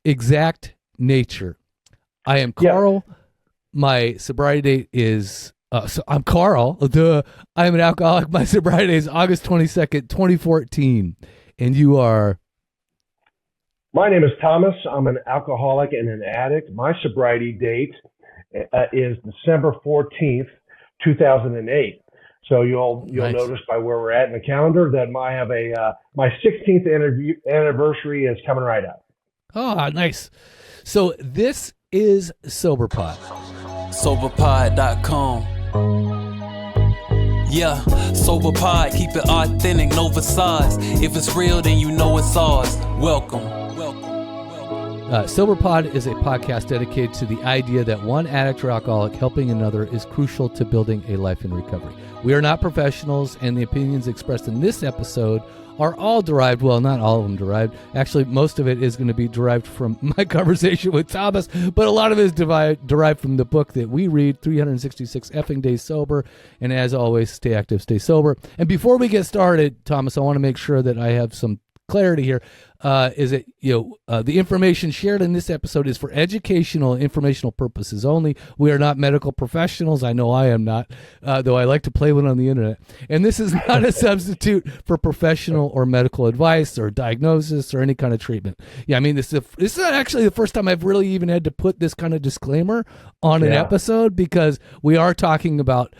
exact nature. I am Carl. Yeah. My sobriety date is, so I'm Carl. I'm an alcoholic. My sobriety date is August 22nd, 2014. And you are? My name is Thomas. I'm an alcoholic and an addict. My sobriety date is December 14th, 2008. So you'll nice. Notice by where we're at in the calendar that I have my 16th anniversary is coming right up. Oh, nice. So this is SoberPod. Soberpod.com. Yeah, SoberPod, keep it authentic, no facades. If it's real, then you know it's ours. Welcome. SoberPod is a podcast dedicated to the idea that one addict or alcoholic helping another is crucial to building a life in recovery. We are not professionals, and the opinions expressed in this episode are all derived, well, not all of them derived. Actually, most of it is going to be derived from my conversation with Thomas, but a lot of it is derived from the book that we read, 366 Effing Days Sober. And as always, stay active, stay sober. And before we get started, Thomas, I want to make sure that I have some clarity here. Is it, the information shared in this episode is for educational, informational purposes only. We are not medical professionals. I know I am not, though I like to play one on the internet. And this is not a substitute for professional or medical advice or diagnosis or any kind of treatment. Yeah, I mean, this is not actually the first time I've really even had to put this kind of disclaimer on an episode, because we are talking about,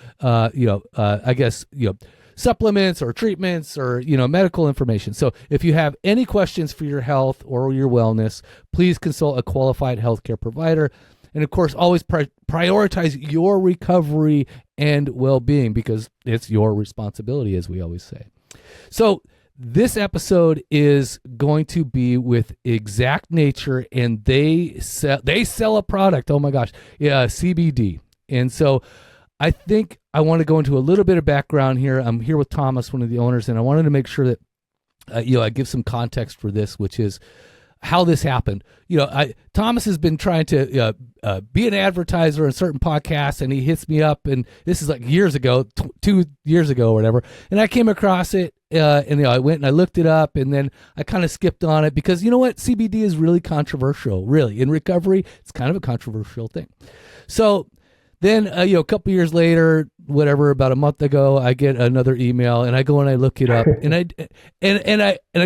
supplements or treatments or, medical information. So if you have any questions for your health or your wellness, please consult a qualified healthcare provider. And of course, always prioritize your recovery and well-being, because it's your responsibility, as we always say. So this episode is going to be with Exact Nature, and they sell a product. Oh my gosh. Yeah, CBD. And so I think I want to go into a little bit of background here. I'm here with Thomas, one of the owners, and I wanted to make sure that I give some context for this, which is how this happened. Thomas has been trying to be an advertiser in certain podcasts, and he hits me up, and this is like years ago, 2 years ago or whatever, and I came across it, and I went and I looked it up, and then I kind of skipped on it because, you know what, CBD is really controversial. Really, in recovery, it's kind of a controversial thing. So then, a couple years later, whatever, about a month ago, I get another email, and I go and I look it up, and I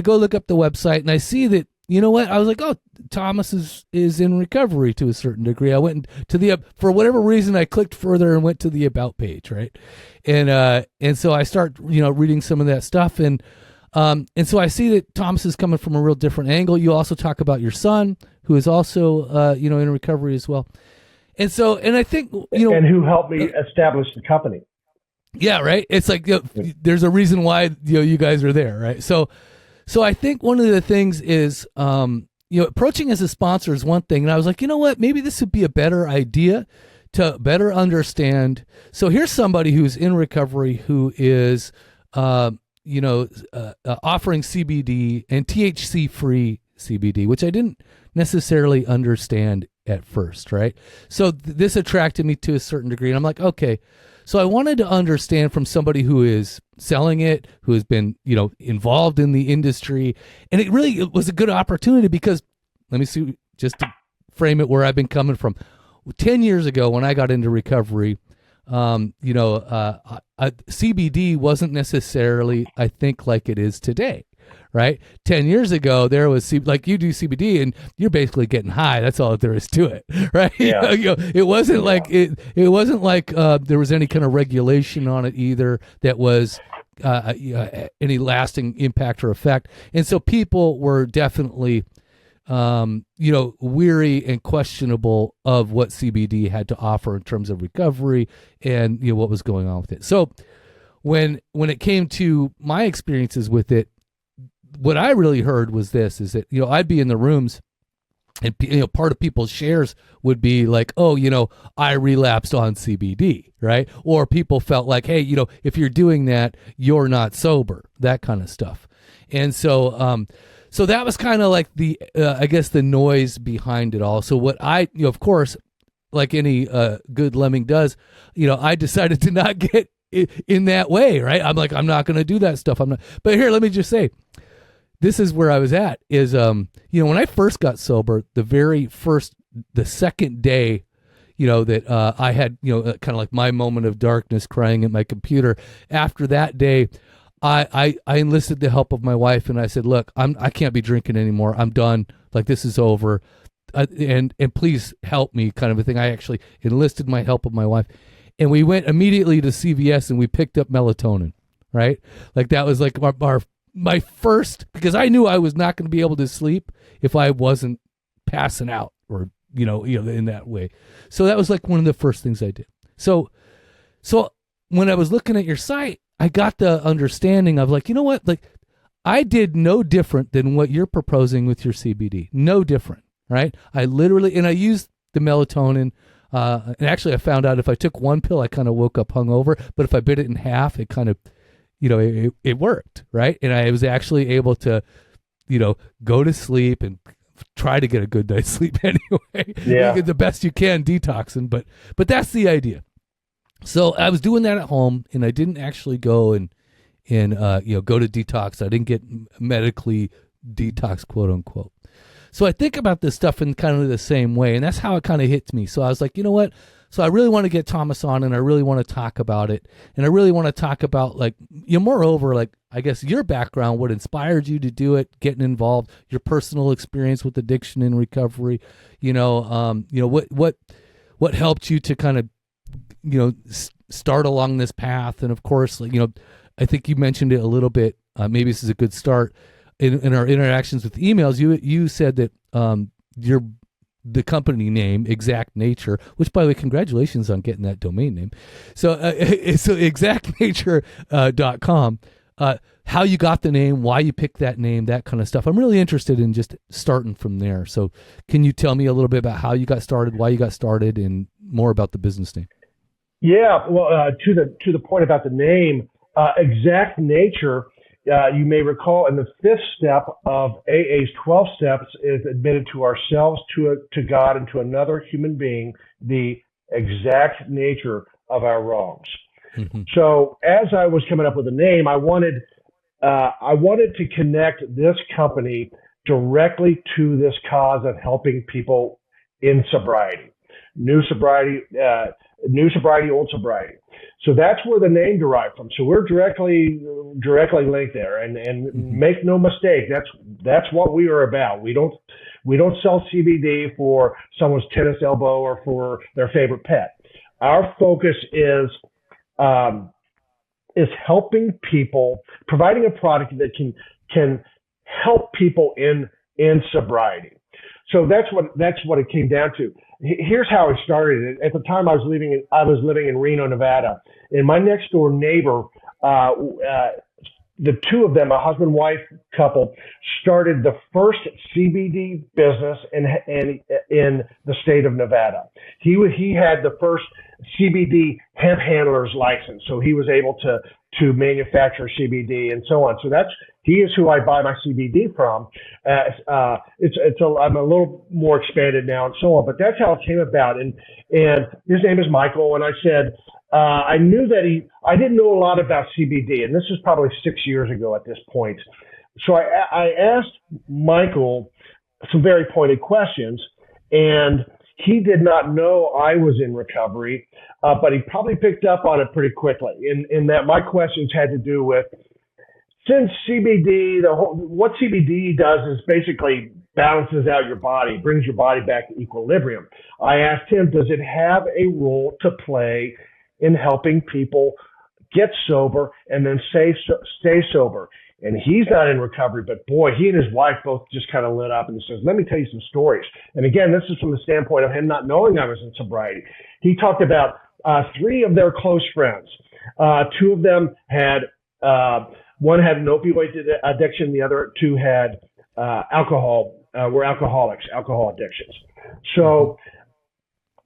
go look up the website, and I see that, you know what? I was like, oh, Thomas is in recovery to a certain degree. I went to for whatever reason, I clicked further and went to the about page, right? And so I start, reading some of that stuff, and so I see that Thomas is coming from a real different angle. You also talk about your son, who is also, in recovery as well. And so, and I think, and who helped me establish the company. Yeah. Right. It's like, there's a reason why, you guys are there. Right. So I think one of the things is, approaching as a sponsor is one thing. And I was like, you know what, maybe this would be a better idea to better understand. So here's somebody who's in recovery, who is, offering CBD and THC free CBD, which I didn't necessarily understand at first, right? So this attracted me to a certain degree, and I'm like, okay. So I wanted to understand from somebody who is selling it, who has been, involved in the industry, and it was a good opportunity because, let me see, just to frame it where I've been coming from. 10 years ago, when I got into recovery, CBD wasn't necessarily, I think, like it is today. Right? 10 years ago, there was like you do CBD and you're basically getting high. That's all there is to it. Right? Yeah. It wasn't like it wasn't like there was any kind of regulation on it either that was any lasting impact or effect. And so people were definitely weary and questionable of what CBD had to offer in terms of recovery and what was going on with it. So when it came to my experiences with it, what I really heard was this, is that, I'd be in the rooms and, part of people's shares would be like, oh, I relapsed on CBD, right? Or people felt like, hey, if you're doing that, you're not sober, that kind of stuff. And so, so that was kind of like the, I guess the noise behind it all. So what I, of course, like any good lemming does, I decided to not get in that way, right? I'm like, I'm not going to do that stuff. I'm not. But here, let me just say, this is where I was at is, when I first got sober, the second day, that I had, kind of like my moment of darkness crying at my computer. After that day, I enlisted the help of my wife, and I said, look, I can't be drinking anymore. I'm done. Like, this is over. And please help me, kind of a thing. I actually enlisted my help of my wife, and we went immediately to CVS and we picked up melatonin, right? Like, that was like my first, because I knew I was not going to be able to sleep if I wasn't passing out or, in that way. So that was like one of the first things I did. So when I was looking at your site, I got the understanding of like, you know what? Like, I did no different than what you're proposing with your CBD. No different, right? I used the melatonin. And actually I found out if I took one pill, I kind of woke up hungover, but if I bit it in half, it kind of, it worked, right? And I was actually able to, go to sleep and try to get a good night's sleep anyway. Yeah. You get the best you can detoxing, but that's the idea. So I was doing that at home, and I didn't actually go and go to detox. I didn't get medically detox, quote unquote. So I think about this stuff in kind of the same way, and that's how it kind of hits me. So I was like, you know what? So I really want to get Thomas on, and I really want to talk about it, and I really want to talk about, like, moreover, like, I guess your background, what inspired you to do it, getting involved, your personal experience with addiction and recovery, what helped you to kind of, start along this path. And of course, like, I think you mentioned it a little bit. Maybe this is a good start in our interactions with emails. You said that the company name, Exact Nature, which, by the way, congratulations on getting that domain name. So exactnature.com, how you got the name, why you picked that name, that kind of stuff. I'm really interested in just starting from there. So can you tell me a little bit about how you got started, why you got started, and more about the business name? Yeah, well, to the point about the name, Exact Nature, you may recall in the 5th step of AA's 12 steps is admitted to ourselves, to God, and to another human being, the exact nature of our wrongs. Mm-hmm. So as I was coming up with a name, I wanted to connect this company directly to this cause of helping people in sobriety, new sobriety, old sobriety. So that's where the name derived from. So we're directly linked there, and make no mistake, that's what we are about. We don't sell CBD for someone's tennis elbow or for their favorite pet. Our focus is helping people, providing a product that can help people in sobriety. So that's what it came down to. Here's how it started. At the time, I was living in Reno, Nevada, and my next door neighbor, the two of them, a husband-wife couple, started the first CBD business in the state of Nevada. He had the first CBD hemp handler's license, so he was able to manufacture CBD and so on. So he is who I buy my CBD from. I'm a little more expanded now and so on, but that's how it came about. And his name is Michael. And I said, I knew that I didn't know a lot about CBD, and this is probably 6 years ago at this point. So I asked Michael some very pointed questions, and he did not know I was in recovery, but he probably picked up on it pretty quickly. In that my questions had to do with, since CBD, what CBD does is basically balances out your body, brings your body back to equilibrium. I asked him, does it have a role to play in helping people get sober and then stay sober? And he's not in recovery, but boy, he and his wife both just kind of lit up, and he says, let me tell you some stories. And again, this is from the standpoint of him not knowing I was in sobriety. He talked about 3 of their close friends. 2 of them had, one had an opioid addiction, the other 2 had were alcohol addictions. So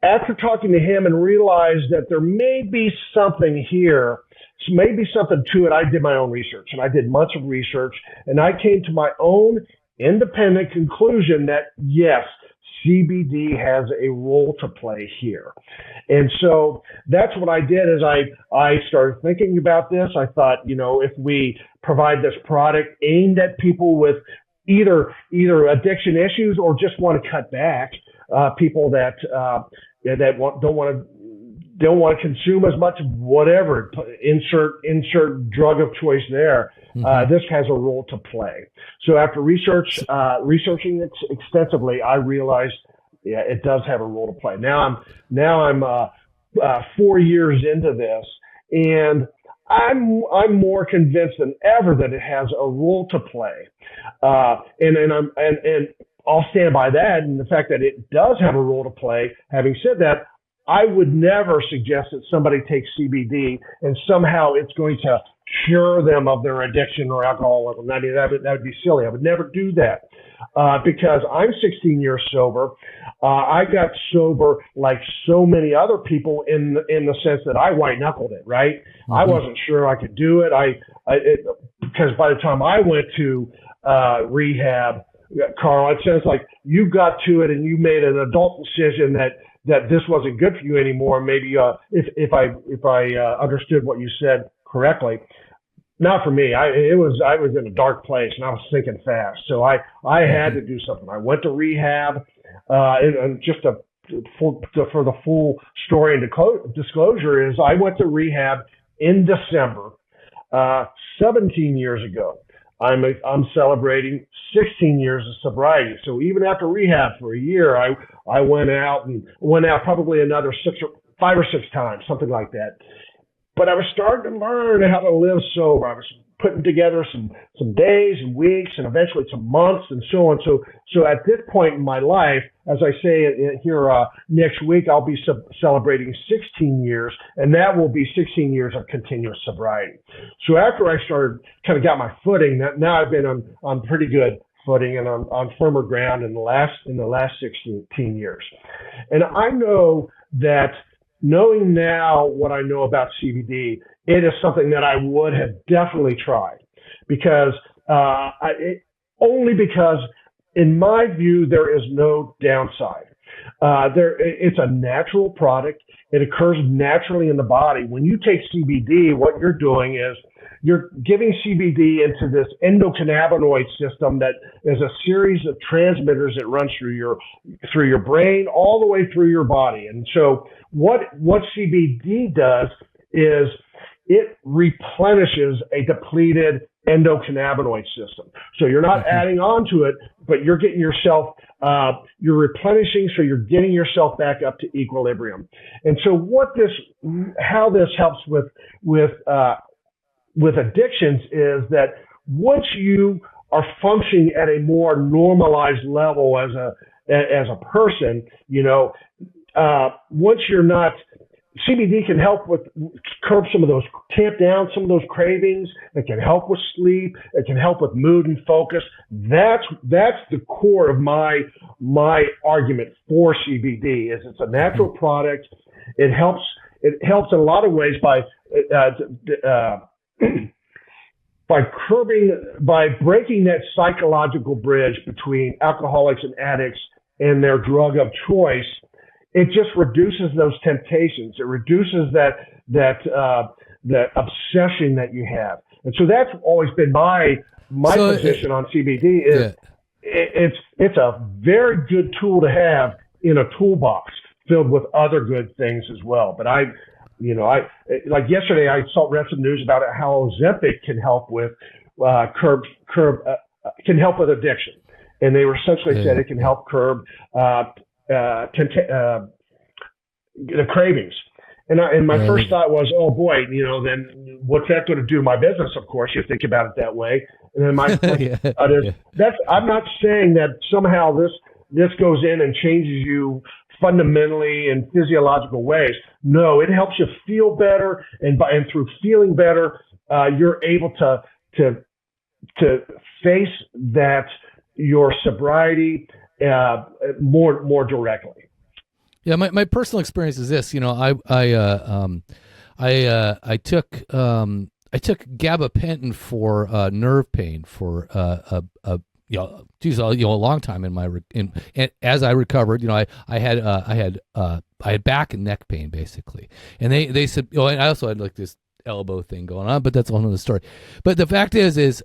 after talking to him and realized that there may be something here, maybe something to it, I did my own research, and I did much of research, and I came to my own independent conclusion that yes, CBD has a role to play here. And so that's what I did is I started thinking about this. I thought, if we provide this product aimed at people with either addiction issues or just want to cut back, people that don't want to consume as much, whatever, insert drug of choice there. This has a role to play. So after researching it extensively, I realized, it does have a role to play. Now I'm 4 years into this, and I'm more convinced than ever that it has a role to play. And I'll stand by that, and the fact that it does have a role to play. Having said that, I would never suggest that somebody takes CBD and somehow it's going to cure them of their addiction or alcoholism. I mean, that would be silly. I would never do that because I'm 16 years sober. I got sober like so many other people in the sense that I white knuckled it, right? I wasn't sure I could do it. Because by the time I went to rehab, Carl, it sounds like you got to it and you made an adult decision that this wasn't good for you anymore. Maybe if I understood what you said correctly. Not for me. I was in a dark place and I was thinking fast. So I had to do something. I went to rehab, and just for the full story and disclosure is I went to rehab in December, 17 years ago. I'm celebrating 16 years of sobriety. So even after rehab for a year, I went out probably another 5 or 6 times, something like that. But I was starting to learn how to live sober. I was putting together some days and weeks and eventually some months and so on. So at this point in my life, as I say here next week, I'll be celebrating 16 years, and that will be 16 years of continuous sobriety. So after I started, kind of got my footing, now I've been on pretty good footing and on firmer ground in the last 16 years. And I know that knowing now what I know about CBD, it is something that I would have definitely tried because only because in my view, there is no downside. It's a natural product. It occurs naturally in the body. When you take CBD, what you're doing is you're giving CBD into this endocannabinoid system that is a series of transmitters that runs through your brain all the way through your body. And so what CBD does is it replenishes a depleted endocannabinoid system. So you're not adding on to it, but you're getting yourself, you're replenishing, so you're getting yourself back up to equilibrium. And so how this helps with addictions is that once you are functioning at a more normalized level as a person, once you're not, CBD can help curb some of those, tamp down some of those cravings. It can help with sleep. It can help with mood and focus. That's the core of my argument for CBD. Is it's a natural product. It helps in a lot of ways by breaking that psychological bridge between alcoholics and addicts and their drug of choice. It just reduces those temptations. It reduces that obsession that you have. And so that's always been my position on CBD is it's a very good tool to have in a toolbox filled with other good things as well. But I like yesterday I read some news about how Ozempic can help with can help with addiction. And they were essentially said it can help curb the cravings. And my first thought was, oh boy, then what's that going to do to my business? Of course, you think about it that way. And then my thought is, I'm not saying that somehow this goes in and changes you fundamentally in physiological ways. No, it helps you feel better, and through feeling better, you're able to face your sobriety more directly. Yeah, my personal experience is this. I took gabapentin for nerve pain for a long time in my and as I recovered, I had back and neck pain basically, and they said, and I also had like this elbow thing going on, but that's a whole other story. But the fact is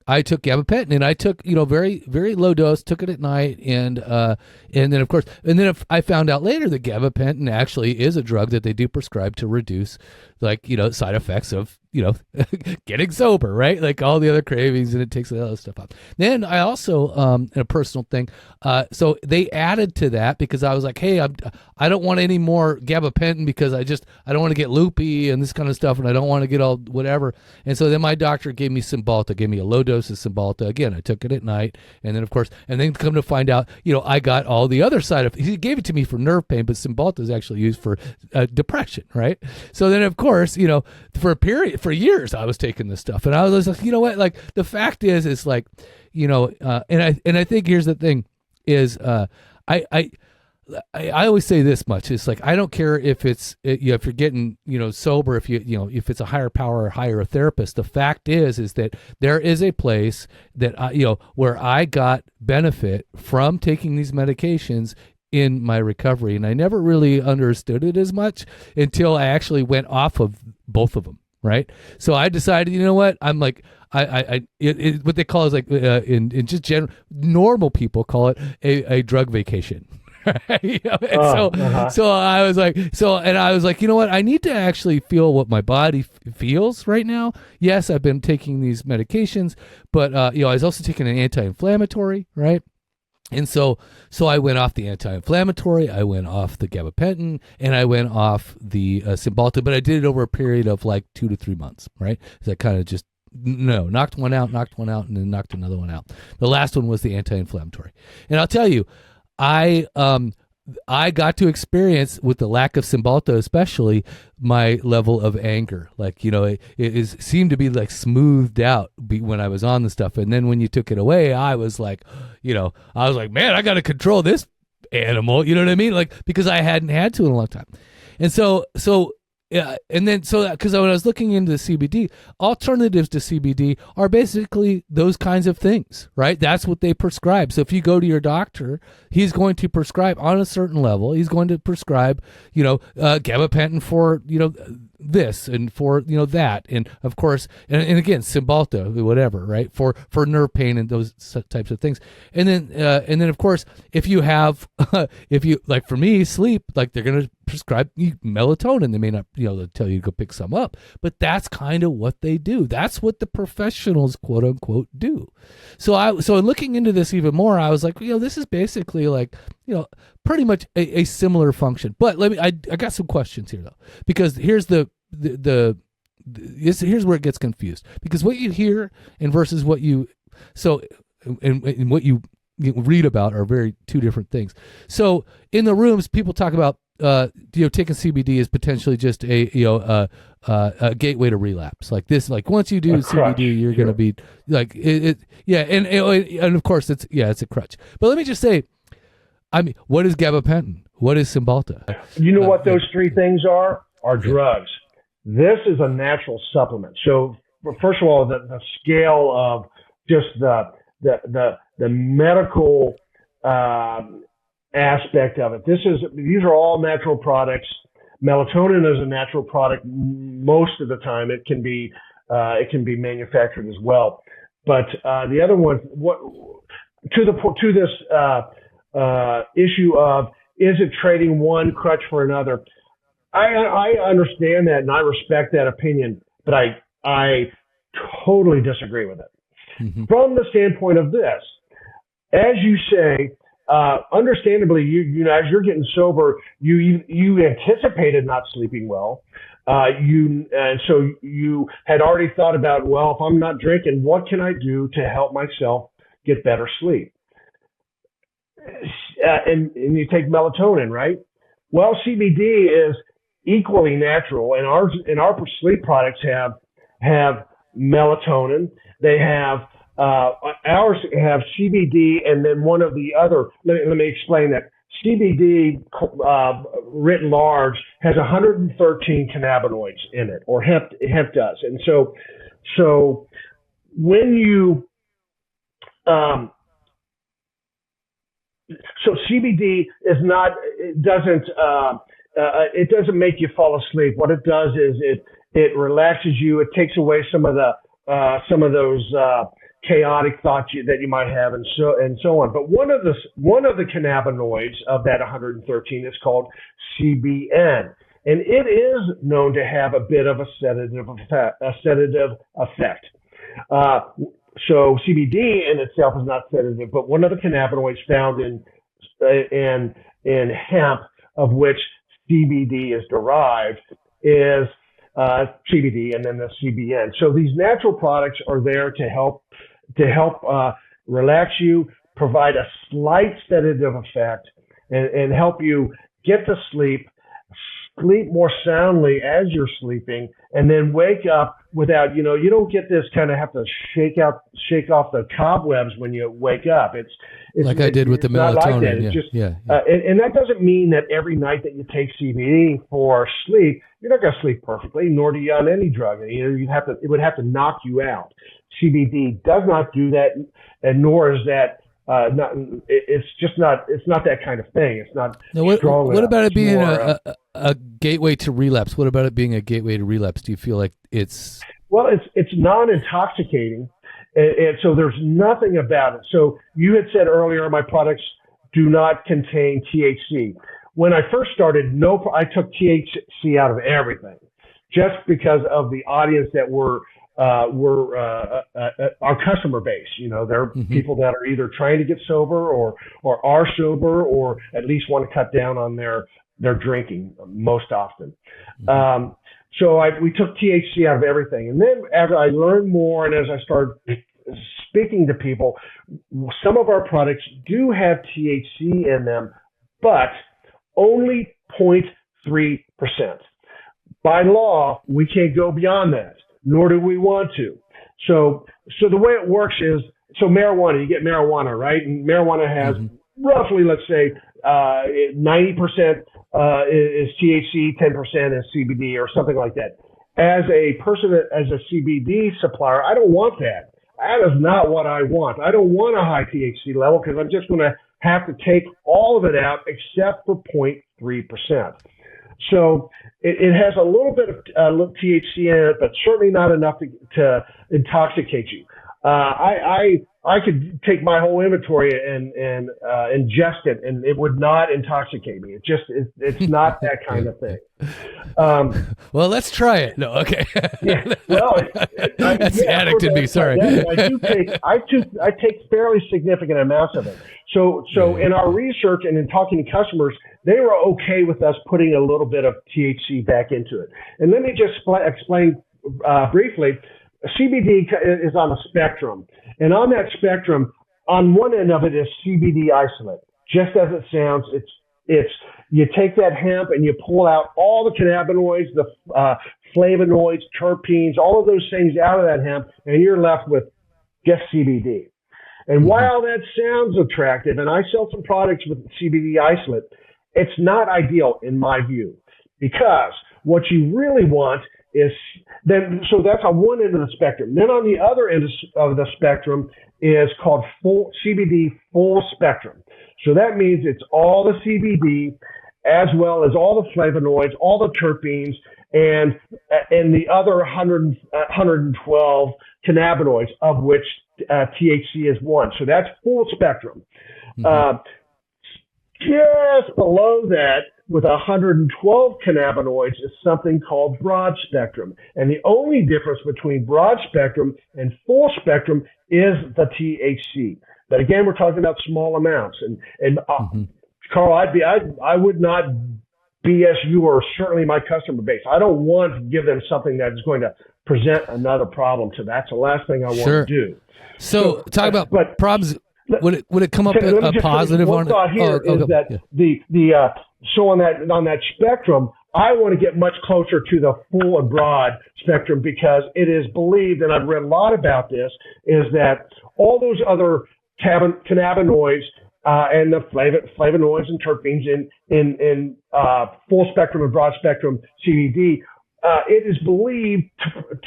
I took gabapentin, and I took, very, very low dose, took it at night. And then of course, if I found out later that gabapentin actually is a drug that they do prescribe to reduce side effects of, getting sober, right? Like all the other cravings, and it takes the other stuff out. Then I also, in a personal thing, so they added to that because I was like, hey, I don't want any more gabapentin because I don't want to get loopy and this kind of stuff, and I don't want to get all whatever. And so then my doctor gave me Cymbalta, gave me a low dose of Cymbalta. Again, I took it at night, and then of course, and then come to find out, I got all the other side of. He gave it to me for nerve pain, but Cymbalta is actually used for depression, right? So then of course, for years I was taking this stuff, and I was like, what? Like the fact is like, and I think here's the thing is, I always say this much. It's like, I don't care if it's, if you're getting, sober, if if it's a higher power or hire a therapist. The fact is that there is a place that where I got benefit from taking these medications in my recovery. And I never really understood it as much until I actually went off of both of them. Right. So I decided, what? I'm like, what they call is like, in just general, normal people call it a drug vacation. Right? So I was like, what? I need to actually feel what my body feels right now. Yes, I've been taking these medications, but, I was also taking an anti-inflammatory, right? And so I went off the anti-inflammatory, I went off the gabapentin, and I went off the Cymbalta, but I did it over a period of like 2 to 3 months, right? So I kind of just, knocked one out, and then knocked another one out. The last one was the anti-inflammatory. And I'll tell you, I got to experience, with the lack of Cymbalta especially, my level of anger. Like, it seemed to be like smoothed out when I was on the stuff. And then when you took it away, I was like, man, I got to control this animal. You know what I mean? Like, because I hadn't had to in a long time. And so yeah, and then because when I was looking into the CBD, alternatives to CBD are basically those kinds of things, right? That's what they prescribe. So if you go to your doctor, he's going to prescribe on a certain level. He's going to prescribe, gabapentin for, this and for that, and of course, and again, Cymbalta, whatever, right, for nerve pain and those types of things. And then of course, if you have if you, like for me, sleep, like they're going to prescribe melatonin. They may not they'll tell you to go pick some up, but that's kind of what they do. That's what the professionals, quote unquote, do. So in looking into this even more, I was like, this is basically like, pretty much a similar function. But I got some questions here though, because here's here's where it gets confused, because what you hear and versus what you and what you read about are very two different things. So in the rooms, people talk about taking CBD is potentially just a gateway to relapse. Like this, like once you do CBD, you're going to be like and of course it's a crutch. But let me just say, what is gabapentin? What is Cymbalta? You know what those three things are? Are drugs. This is a natural supplement. So first of all, the scale of just the medical aspect of it. These are all natural products. Melatonin is a natural product. Most of the time, it can be manufactured as well. But the other one, to this issue of, is it trading one crutch for another? I understand that and I respect that opinion, but I totally disagree with it. Mm-hmm. From the standpoint of this, as you say, understandably, you as you're getting sober, you anticipated not sleeping well. And so you had already thought about, well, if I'm not drinking, what can I do to help myself get better sleep? And you take melatonin, right? Well, CBD is equally natural, and our sleep products have melatonin. They have ours have CBD, and then one of the other. Let me explain that. CBD written large has 113 cannabinoids in it, or hemp does, and so when you So CBD is not, it doesn't make you fall asleep. What it does is it relaxes you. It takes away some of those chaotic thoughts that you might have, and so on. But one of the cannabinoids of that 113 is called CBN, and it is known to have a bit of a sedative effect. So CBD in itself is not sedative, but one of the cannabinoids found in hemp, of which CBD is derived, is CBD and then the CBN. So these natural products are there to help relax you, provide a slight sedative effect, and help you get to sleep more soundly as you're sleeping, and then wake up without, you don't get this kind of have to shake off the cobwebs when you wake up. It's like I did with the melatonin. Not like that. It's just, and that doesn't mean that every night that you take CBD for sleep, you're not going to sleep perfectly, nor do you on any drug. It would have to knock you out. CBD does not do that, and nor is that. It's not that kind of thing. It's not strong enough. What about it being a gateway to relapse? What about it being a gateway to relapse? Do you feel like it's? Well, it's non-intoxicating, and so there's nothing about it. So you had said earlier, my products do not contain THC. When I first started, I took THC out of everything, just because of the audience that were our customer base. They're people that are either trying to get sober or are sober, or at least want to cut down on their drinking most often. So we took THC out of everything. And then as I learned more and as I started speaking to people, some of our products do have THC in them, but only 0.3%. By law, we can't go beyond that, nor do we want to. So the way it works is, so marijuana, you get marijuana, right? And marijuana has roughly, let's say, 90% is THC, 10% is CBD, or something like that. As a CBD supplier, I don't want that. That is not what I want. I don't want a high THC level, because I'm just going to have to take all of it out except for 0.3%. So it has a little bit of THC in it, but certainly not enough to intoxicate you. I could take my whole inventory and ingest it, and it would not intoxicate me. It's not that kind of thing. Well, let's try it. No, okay. Yeah. Well, that's the addict in me. Sorry. I take fairly significant amounts of it. So in our research and in talking to customers, they were okay with us putting a little bit of THC back into it. And let me just explain briefly. CBD is on a spectrum, and on that spectrum, on one end of it is CBD isolate. Just as it sounds, it's you take that hemp and you pull out all the cannabinoids, the flavonoids, terpenes, all of those things out of that hemp, and you're left with just CBD. And while that sounds attractive, and I sell some products with CBD isolate, it's not ideal in my view, because what you really want is so that's on one end of the spectrum. Then on the other end of the spectrum is called CBD full spectrum. So that means it's all the CBD as well as all the flavonoids, all the terpenes, and the other 112 cannabinoids, of which THC is one. So that's full spectrum. Just below that, with 112 cannabinoids, is something called broad spectrum. And the only difference between broad spectrum and full spectrum is the THC. But again, we're talking about small amounts. And Carl, I would not BS you, or certainly my customer base. I don't want to give them something that is going to present another problem to them. That's the last thing I want to do. So talk about problems. Would it come up a positive on? One thought here is that so on that spectrum, I want to get much closer to the full and broad spectrum, because it is believed, and I've read a lot about this, is that all those other cannabinoids and the flavonoids and terpenes in full spectrum and broad spectrum CBD, it is believed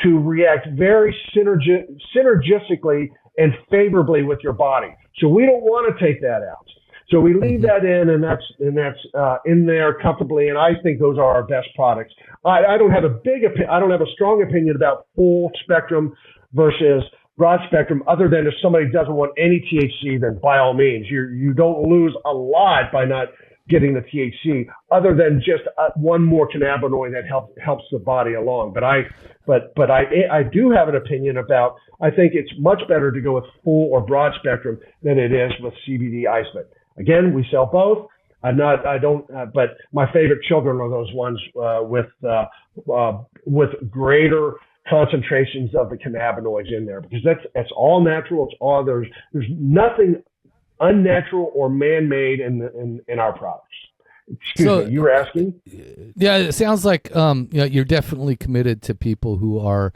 to react very synergistically and favorably with your body. So we don't want to take that out. So we leave that in, and that's in there comfortably. And I think those are our best products. I don't have a strong opinion about full spectrum versus broad spectrum, other than if somebody doesn't want any THC, then by all means, you don't lose a lot by not getting the THC, other than just one more cannabinoid that helps the body along. But I do have an opinion about. I think it's much better to go with full or broad spectrum than it is with CBD isolate. Again, we sell both. But my favorite children are those ones with greater concentrations of the cannabinoids in there, because that's all natural. It's all there's nothing unnatural or man-made in our products. Excuse me, you were asking? Yeah, it sounds like you're definitely committed to people who are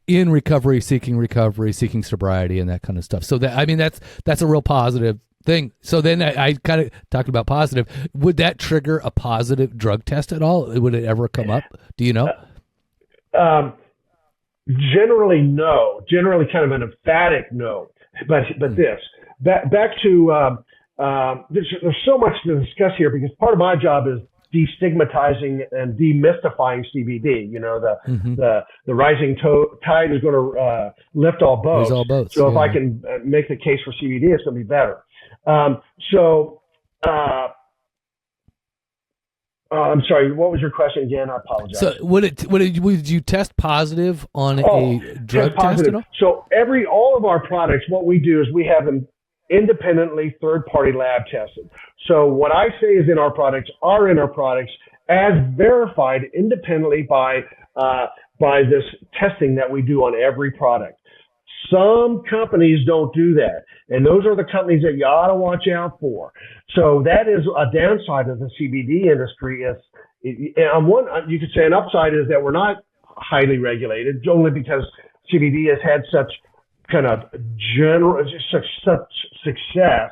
in recovery, seeking sobriety, and that kind of stuff. So that's a real positive thing. So then I kind of talked about positive. Would that trigger a positive drug test at all? Would it ever come up? Do you know? Generally, no. Generally, kind of an emphatic no. But this. Back to there's so much to discuss here, because part of my job is destigmatizing and demystifying CBD. You know, the rising tide is going to lift all boats. Raise all boats. So if I can make the case for CBD, it's going to be better. I'm sorry. What was your question again? I apologize. So would you test positive on a drug test at all? So all of our products, what we do is we have them independently third-party lab tested. So what I say is in our products as verified independently by this testing that we do on every product. Some companies don't do that, and those are the companies that you ought to watch out for. So that is a downside of the CBD industry. You could say an upside is that we're not highly regulated, only because CBD has had such kind of such success,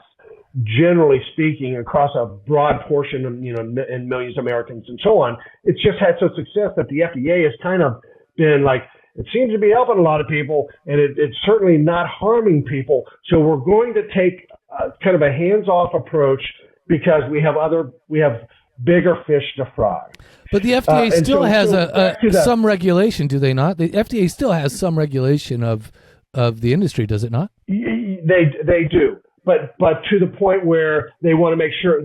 generally speaking, across a broad portion of, and millions of Americans and so on. It's just had such success that the FDA has kind of been like, it seems to be helping a lot of people, and it's certainly not harming people. So we're going to take kind of a hands-off approach, because we have bigger fish to fry. But the FDA still has some regulation, do they not? The FDA still has some regulation of the industry, does it not? They do, but to the point where they want to make sure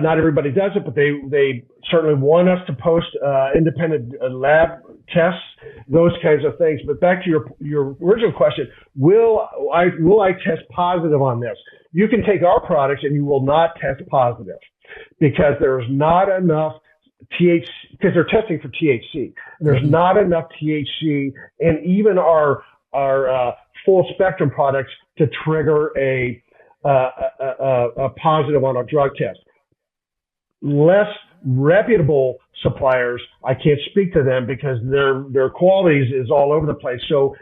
not everybody does it, but they certainly want us to post independent lab tests, those kinds of things. But back to your original question, will I test positive on this? You can take our products and you will not test positive, because there's not enough THC, because they're testing for THC. There's not enough THC in even our full spectrum products to trigger a positive on a drug test. Less reputable suppliers, I can't speak to them because their qualities is all over the place. So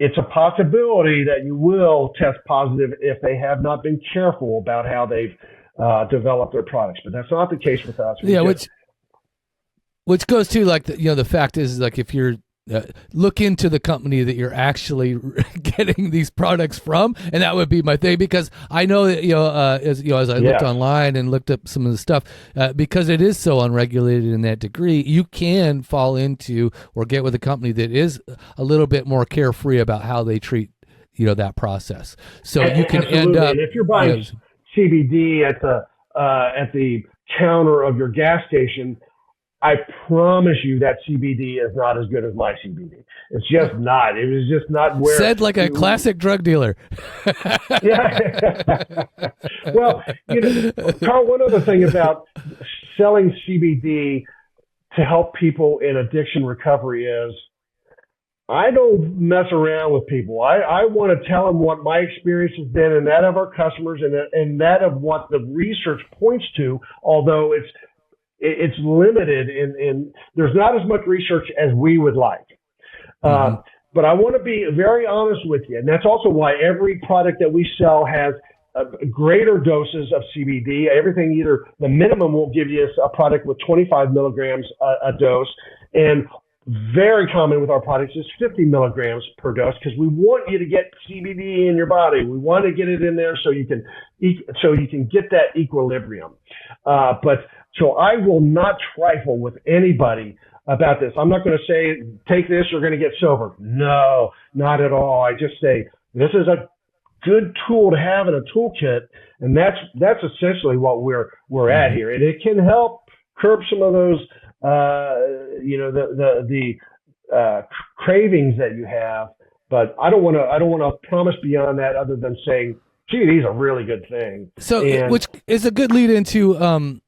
it's a possibility that you will test positive if they have not been careful about how they've developed their products. But that's not the case with us. Which goes to the fact is, like, if you're look into the company that you're actually getting these products from, and that would be my thing, because I know that as I looked online and looked up some of the stuff, because it is so unregulated in that degree, you can fall into or get with a company that is a little bit more carefree about how they treat that process. So you can end up, and if you're buying CBD at the counter of your gas station, I promise you that CBD is not as good as my CBD. It's just not. It was just not where. Said like a classic drug dealer. Yeah. Well, Carl, one other thing about selling CBD to help people in addiction recovery is, I don't mess around with people. I want to tell them what my experience has been, and that of our customers, and that of what the research points to, although it's limited in there's not as much research as we would like. But I want to be very honest with you. And that's also why every product that we sell has greater doses of CBD. Everything, either the minimum will give you a product with 25 milligrams a dose. And very common with our products is 50 milligrams per dose because we want you to get CBD in your body. We want to get it in there so you can get that equilibrium. But so I will not trifle with anybody about this. I'm not going to say take this, you're going to get sober. No, not at all. I just say this is a good tool to have in a toolkit, and that's essentially what we're at here, and it can help curb some of those the cravings that you have. But I don't want to promise beyond that, other than saying CBD is a really good thing. So, which is a good lead into I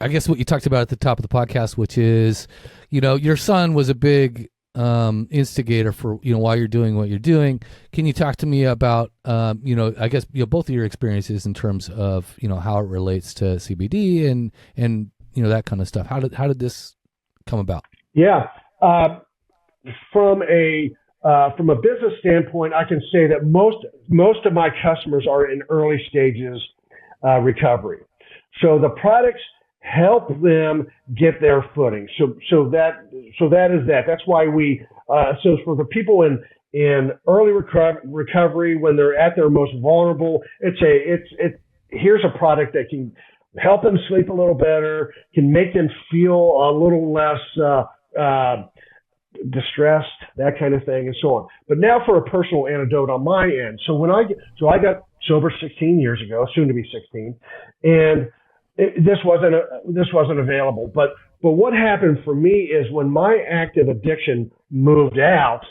guess what you talked about at the top of the podcast, which is your son was a big instigator for why you're doing what you're doing. Can you talk to me about I guess both of your experiences in terms of how it relates to CBD and that kind of stuff? How did this come about? Yeah, from a business standpoint, I can say that most of my customers are in early stages recovery, so the products help them get their footing. So that is that. That's why so for the people in early recovery, when they're at their most vulnerable, here's a product that can help them sleep a little better, can make them feel a little less distressed, that kind of thing, and so on. But now for a personal anecdote on my end. So I got sober 16 years ago, soon to be 16, and this wasn't available. But what happened for me is when my active addiction moved out,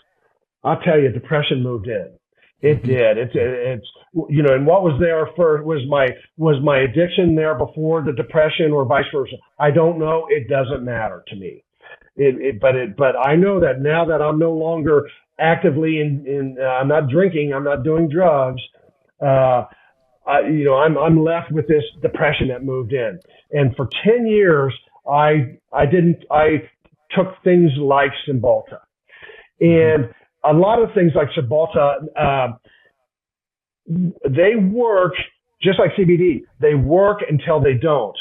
I'll tell you, depression moved in. It did. It's and what was there first? Was my addiction there before the depression, or vice versa? I don't know. It doesn't matter to me. But I know that now that I'm no longer actively I'm not drinking, I'm not doing drugs. I'm left with this depression that moved in, and for 10 years I took things like Cymbalta, and a lot of things like Cymbalta, they work just like CBD. They work until they don't.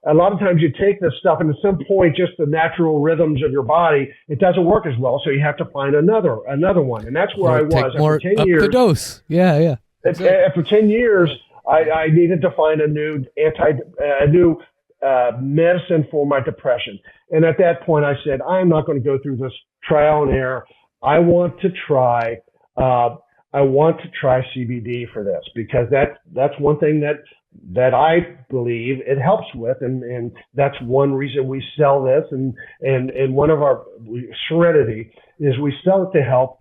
A lot of times you take this stuff, and at some point, just the natural rhythms of your body, it doesn't work as well. So you have to find another one, and that's where I was after 10 years. The dose, yeah. Exactly. After 10 years, I needed to find a new medicine for my depression. And at that point, I said, I'm not going to go through this trial and error. I want to try CBD for this, because that's one thing that I believe it helps with, and that's one reason we sell this, and one of our Serenity is we sell it to help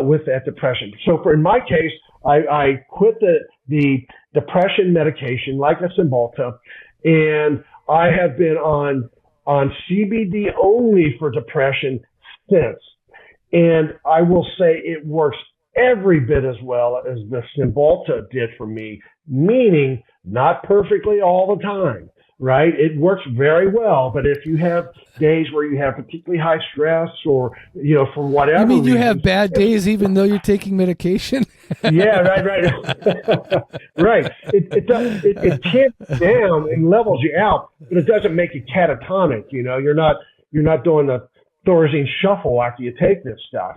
with that depression. So in my case, I quit the depression medication like a Cymbalta, and I have been on CBD only for depression since. And I will say it works every bit as well as the Cymbalta did for me, meaning not perfectly all the time, right? It works very well, but if you have days where you have particularly high stress, or for whatever you mean reason, you have bad days even though you're taking medication? Yeah, right. Right. It tamps down and levels you out, but it doesn't make you catatonic. You're not doing the Thorazine shuffle after you take this stuff.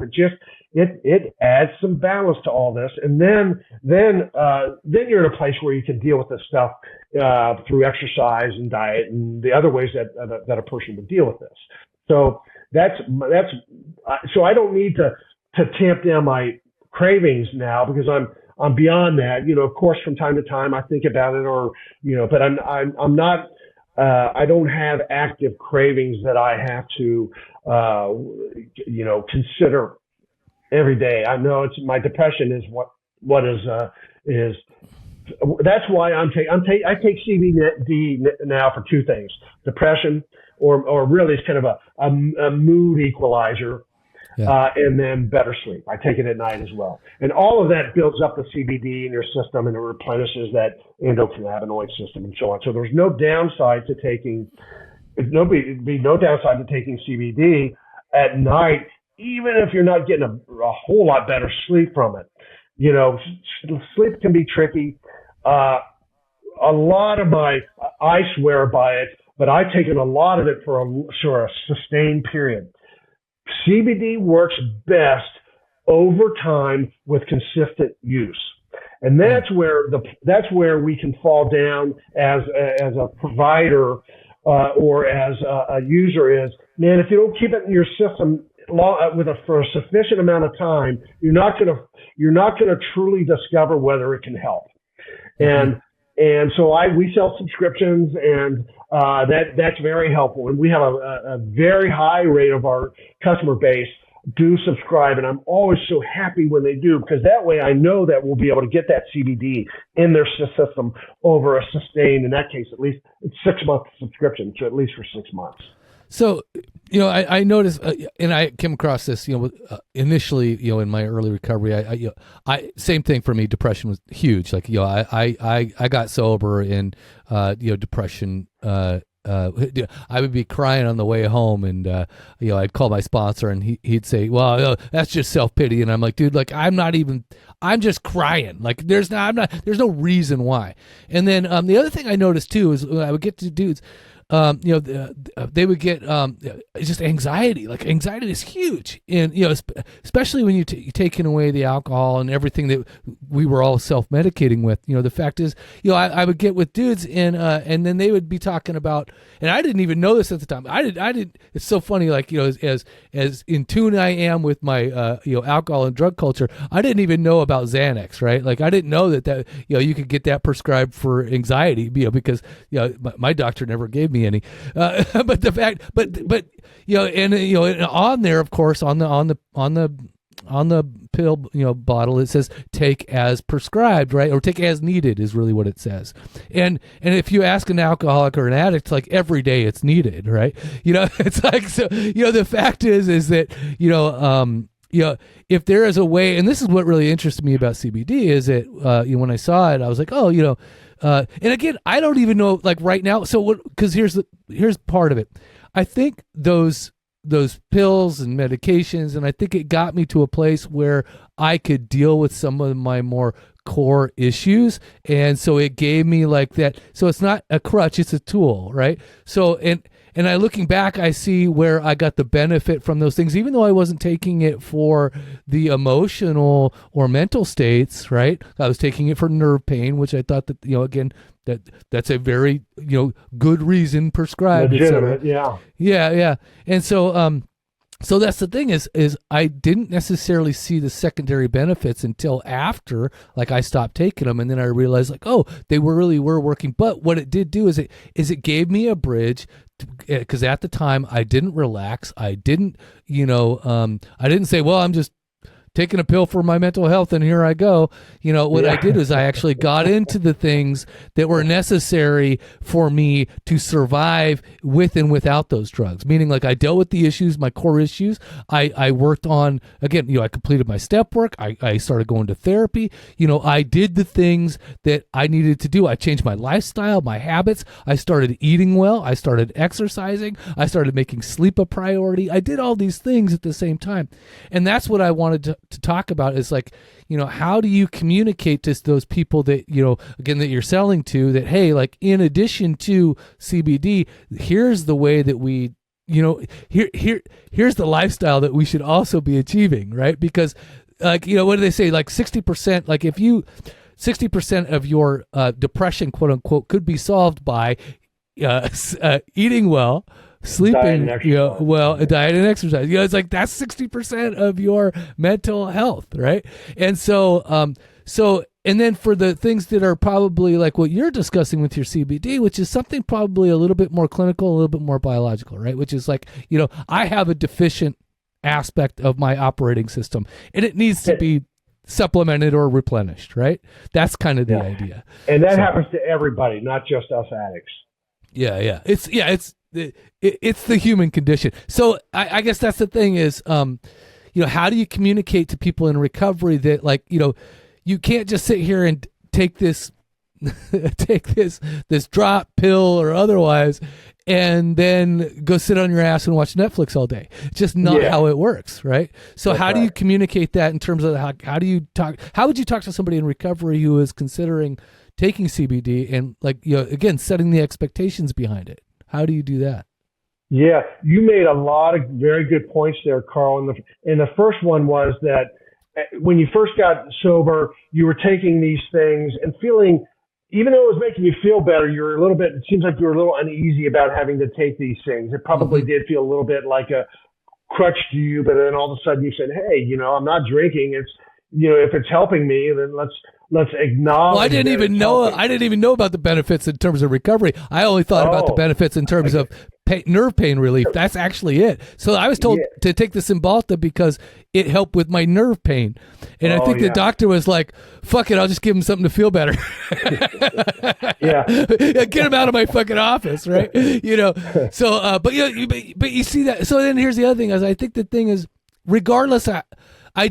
It adds some balance to all this, and then you're in a place where you can deal with this stuff through exercise and diet and the other ways that a person would deal with this. So so I don't need to tamp down my cravings now, because I'm beyond that. Of course, from time to time I think about it, or but I'm not. I don't have active cravings that I have to consider every day. I know my depression is what is. That's why I take CBD now for two things: depression, or really it's kind of a mood equalizer. Yeah. And then better sleep. I take it at night as well. And all of that builds up the CBD in your system, and it replenishes that endocannabinoid system and so on. So there's no downside to taking CBD at night, even if you're not getting a whole lot better sleep from it. Sleep can be tricky. A lot of I swear by it, but I've taken a lot of it for a sustained period. CBD works best over time with consistent use. And that's where we can fall down as a provider or as a user is, man, if you don't keep it in your system for a sufficient amount of time, you're not gonna truly discover whether it can help. And so we sell subscriptions, and that's very helpful. And we have a very high rate of our customer base do subscribe, and I'm always so happy when they do, because that way I know that we'll be able to get that CBD in their system over a sustained, in that case, at least 6 month subscription, so at least for 6 months. So, I noticed, and I came across this, initially, in my early recovery, I same thing for me. Depression was huge. Like, I got sober, and depression. I would be crying on the way home, and I'd call my sponsor, and he'd say, "Well, that's just self-pity," and I'm like, "Dude, like I'm just crying. Like there's no reason why." And then the other thing I noticed too is when I would get to dudes. They would get just anxiety. Like anxiety is huge, and especially when you're taking away the alcohol and everything that we were all self-medicating with. The fact is, I would get with dudes, and then they would be talking about, and I didn't even know this at the time. I did. It's so funny, like as in tune I am with my alcohol and drug culture. I didn't even know about Xanax, right? Like I didn't know that you could get that prescribed for anxiety, because my doctor never gave me any, but the fact, but and on there, of course, on the pill bottle, it says take as prescribed, right, or take as needed is really what it says. And if you ask an alcoholic or an addict, like every day it's needed, right? It's like, so the fact is that if there is a way, and this is what really interested me about CBD, is that when I saw it, I was like, and again, I don't even know, like right now. So what? Because here's part of it. I think those pills and medications, and I think it got me to a place where I could deal with some of my more core issues, and so it gave me like that. So it's not a crutch; it's a tool, right? So and I looking back, I see where I got the benefit from those things, even though I wasn't taking it for the emotional or mental states, right? I was taking it for nerve pain, which I thought that, again, that's a very, good reason prescribed. Legitimate, yeah. Yeah. And so, so that's the thing is I didn't necessarily see the secondary benefits until after, like, I stopped taking them, and then I realized, like, oh, they really were working. But what it did do is it gave me a bridge, because at the time I didn't relax. I didn't, I didn't say, well, I'm just taking a pill for my mental health and here I go. What I did is I actually got into the things that were necessary for me to survive with and without those drugs. Meaning, like, I dealt with the issues, my core issues. I worked on, again, I completed my step work. I started going to therapy. I did the things that I needed to do. I changed my lifestyle, my habits. I started eating well. I started exercising. I started making sleep a priority. I did all these things at the same time. And that's what I wanted to talk about, is like, how do you communicate to those people that, again, that you're selling to, that, hey, like, in addition to CBD, here's the way that we, here's the lifestyle that we should also be achieving, right? Because, like, what do they say? Like 60%, like 60% of your depression, quote unquote, could be solved by eating well, sleeping diet and exercise. It's like that's 60% of your mental health, right? And so and then for the things that are probably like what you're discussing with your CBD, which is something probably a little bit more clinical, a little bit more biological, right? Which is like, I have a deficient aspect of my operating system, and it needs to be supplemented or replenished, right? That's kind of the idea. And that happens to everybody, not just us addicts. Yeah. It's the human condition. So I guess that's the thing is, how do you communicate to people in recovery that, like, you can't just sit here and take this drop pill or otherwise, and then go sit on your ass and watch Netflix all day. It's just not how it works, right? So how do you communicate that in terms of how do you talk? How would you talk to somebody in recovery who is considering taking CBD and, like, again, setting the expectations behind it? How do you do that? Yeah, you made a lot of very good points there, Carl. And the first one was that when you first got sober, you were taking these things and feeling, even though it was making you feel better, you were a little bit, it seems like you were a little uneasy about having to take these things. It probably did feel a little bit like a crutch to you, but then all of a sudden you said, hey, I'm not drinking. It's, if it's helping me, then let's acknowledge. Well, I didn't even know about the benefits in terms of recovery. I only thought about the benefits in terms of nerve pain relief. That's actually it. So I was told to take the Cymbalta because it helped with my nerve pain. And I think the doctor was like, fuck it, I'll just give him something to feel better. Get him out of my fucking office, right? So, but you see that. So then here's the other thing, is I think the thing is, regardless, I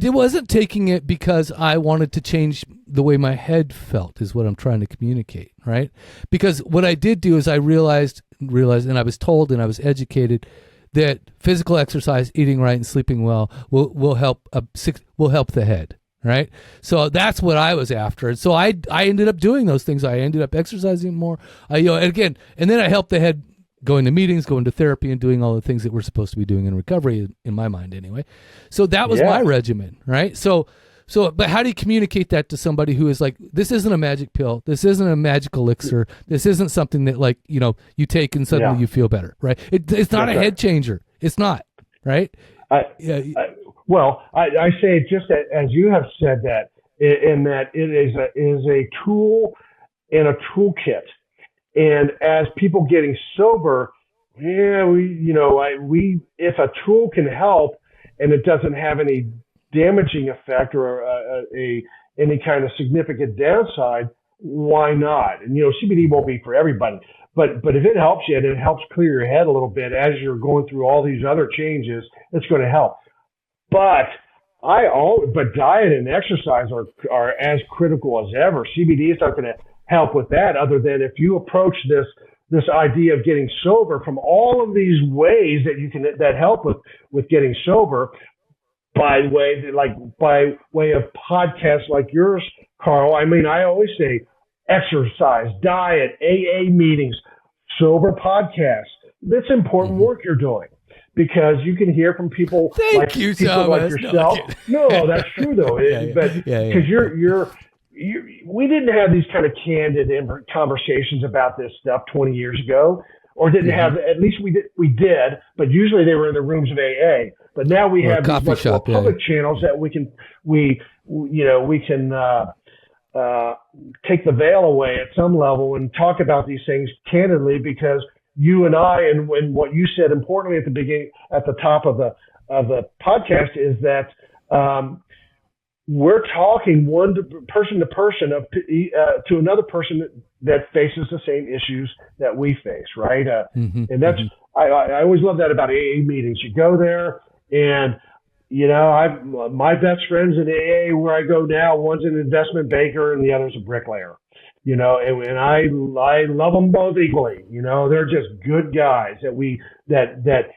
wasn't taking it because I wanted to change the way my head felt, is what I'm trying to communicate, right? Because what I did do is I realized, and I was told and I was educated that physical exercise, eating right, and sleeping well will help the head, right? So that's what I was after, and so I ended up doing those things. I ended up exercising more, and then I helped the head. Going to meetings, going to therapy, and doing all the things that we're supposed to be doing in recovery, in my mind anyway. So that was my regimen, right? So, but how do you communicate that to somebody who is like, this isn't a magic pill, this isn't a magic elixir, this isn't something that you take and suddenly you feel better, right? It's not a head changer. It's not, right? I say just as you have said that, in that it is a tool in a toolkit. And as people getting sober, if a tool can help and it doesn't have any damaging effect or any kind of significant downside, why not? And CBD won't be for everybody, but if it helps you and it helps clear your head a little bit as you're going through all these other changes, it's going to help. But diet and exercise are as critical as ever. CBD is not going to help with that, other than if you approach this idea of getting sober from all of these ways that help with getting sober, by way of podcasts like yours, Carl. I mean, I always say exercise, diet, AA meetings, sober podcasts. That's important work you're doing, because you can hear from people like yourself. No, that's true though. Because we didn't have these kind of candid conversations about this stuff 20 years ago, or didn't have. At least we did, but usually they were in the rooms of AA. But now we have these much more public channels that we can take the veil away at some level and talk about these things candidly, because you and I, and what you said importantly at the beginning, at the top of the podcast, is that we're talking person to person to another person that faces the same issues that we face, right? And that's I always love that about AA meetings. You go there, and my best friends in AA where I go now, one's an investment banker and the other's a bricklayer. And I love them both equally. They're just good guys that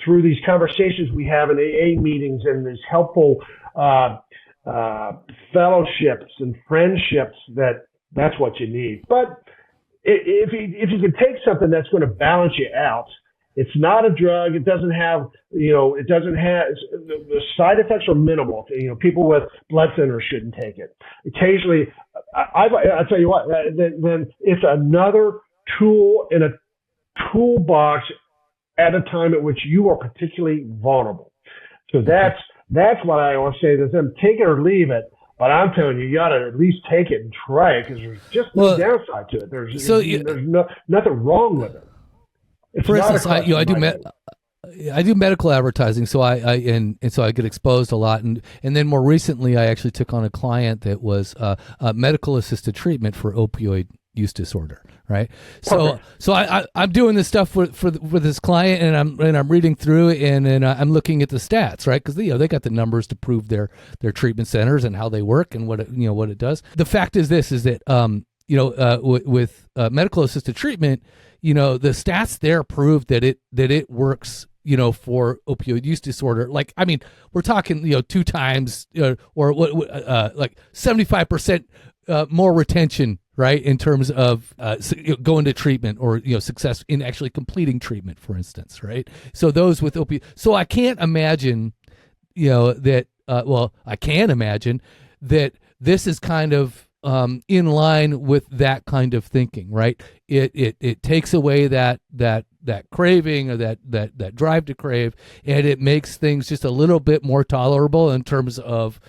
through these conversations we have in AA meetings and these helpful fellowships and friendships, that's what you need. But if you can take something that's going to balance you out, it's not a drug. It doesn't have, the side effects are minimal. People with blood thinners shouldn't take it. Occasionally, I'll tell you what, then it's another tool in a toolbox at a time at which you are particularly vulnerable. So that's what I want to say to them. Take it or leave it. But I'm telling you, you got to at least take it and try it, because there's just no downside to it. There's nothing wrong with it. It's for instance, I do medical advertising, so so I get exposed a lot, and then more recently, I actually took on a client that was medical assisted treatment for opioid use disorder. Right. So I'm doing this stuff for this client, and I'm reading through it, and I'm looking at the stats, right? Because they got the numbers to prove their treatment centers and how they work and what it does. The fact is that with medical assisted treatment, the stats there prove that it works, for opioid use disorder. Like, I mean, we're talking 2 times or like 75% more retention right? In terms of going to treatment or success in actually completing treatment, for instance, right? So those with opioid. So I can't imagine, that. I can imagine that this is kind of in line with that kind of thinking, right? It takes away that craving or that drive to crave, and it makes things just a little bit more tolerable in terms of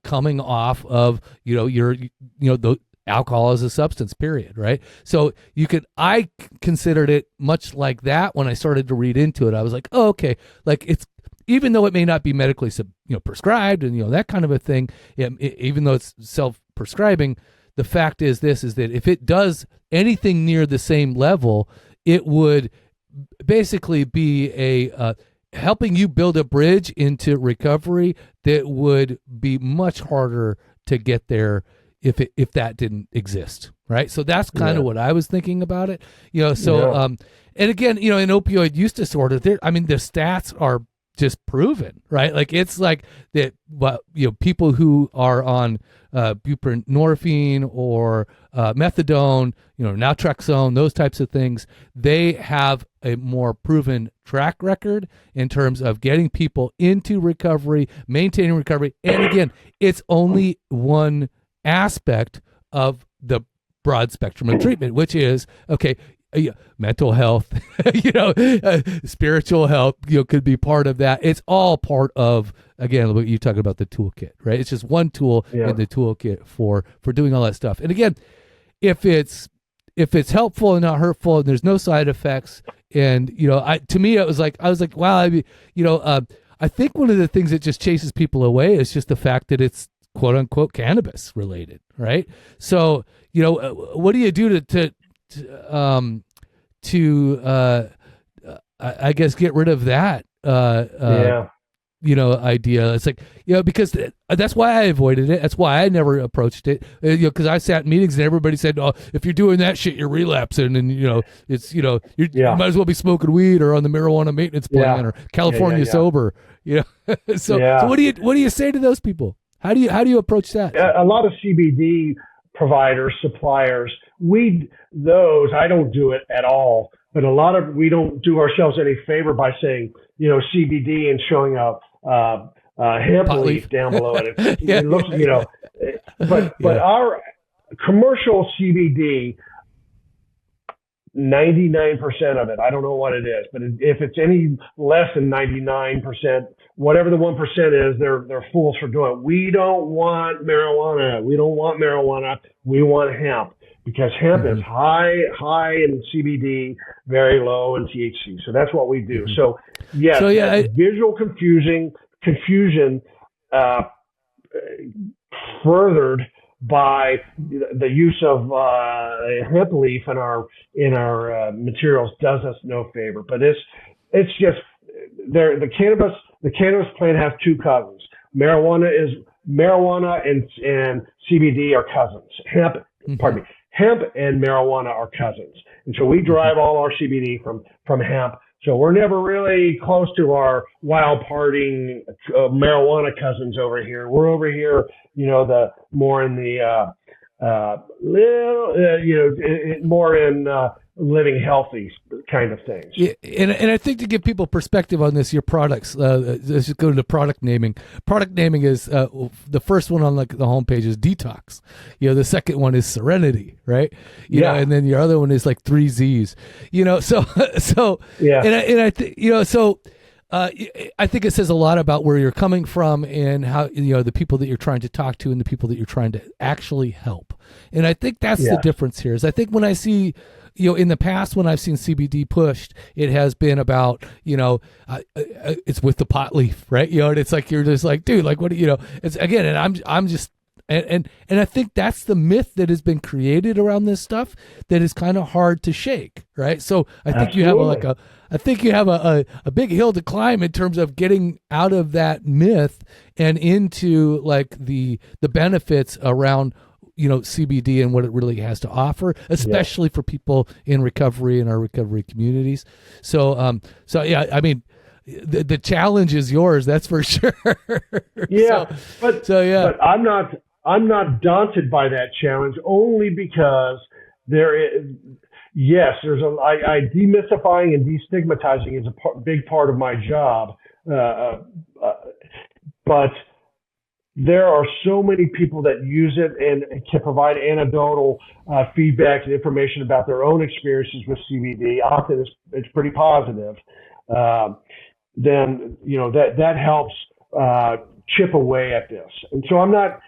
coming off of the alcohol as a substance, period, right? So I considered it much like that when I started to read into it. I was like, oh, okay, like it's, even though it may not be medically prescribed and that kind of a thing, even though it's self-prescribing, the fact is that if it does anything near the same level, it would basically be a helping you build a bridge into recovery that would be much harder to get there if that didn't exist, right? So that's kind of what I was thinking about it, and again, in opioid use disorder, the stats are just proven, right? Like it's like that, people who are on buprenorphine or methadone, naltrexone, those types of things, they have a more proven track record in terms of getting people into recovery, maintaining recovery. And again, it's only one aspect of the broad spectrum of treatment, which is, okay, mental health, spiritual health, could be part of that. It's all part of, again, what you talking about, the toolkit, right? It's just one tool in the toolkit for doing all that stuff. And again, if it's helpful and not hurtful, and there's no side effects, and to me, I was like, wow, I think one of the things that just chases people away is just the fact that it's quote unquote cannabis related, right? So what do you do to I guess get rid of that idea? It's like, because that's why I avoided it. That's why I never approached it. Because I sat in meetings and everybody said, "Oh, if you're doing that shit, you're relapsing, and it's you might as well be smoking weed or on the marijuana maintenance plan or California sober." So what do you say to those people? How do you approach that? A lot of CBD providers, suppliers, I don't do it at all, but we don't do ourselves any favor by saying, CBD and showing a hemp leaf down below it. It looks, but our commercial CBD, 99% of it, I don't know what it is, but if it's any less than 99%, whatever the 1% is, they're fools for doing it. We don't want marijuana. We want hemp, because hemp is high in CBD, very low in THC. So that's what we do. So yes, visual confusion furthered by the use of hemp leaf in our materials does us no favor. But it's just the cannabis plant has two cousins. Marijuana and CBD are cousins. Hemp and marijuana are cousins, and so we derive all our CBD from hemp. So we're never really close to our wild partying marijuana cousins over here. We're over here, the more in the more in living healthy kind of things. Yeah, and I think to give people perspective on this, your products, let's just go to product naming. Product naming is the first one on the homepage is Detox. The second one is Serenity, right? And then your other one is like 3 Z's. So yeah. And I think I think it says a lot about where you're coming from and how the people that you're trying to talk to and the people that you're trying to actually help. And I think that's the difference here. Is I think when I see in the past, when I've seen CBD pushed, it has been about, it's with the pot leaf, right? And it's like, you're just like, dude, like, what do it's again, and I'm just, and I think that's the myth that has been created around this stuff that is kind of hard to shake, right? So I think you have a big hill to climb in terms of getting out of that myth and into like the benefits around CBD and what it really has to offer, especially for people in recovery in our recovery communities. So the challenge is yours, that's for sure. Yeah, but I'm not I'm not daunted by that challenge only because there is, yes, demystifying and destigmatizing is a big part of my job. But there are so many people that use it and can provide anecdotal feedback and information about their own experiences with CBD. Often it's pretty positive. Then that helps chip away at this. And so I'm not.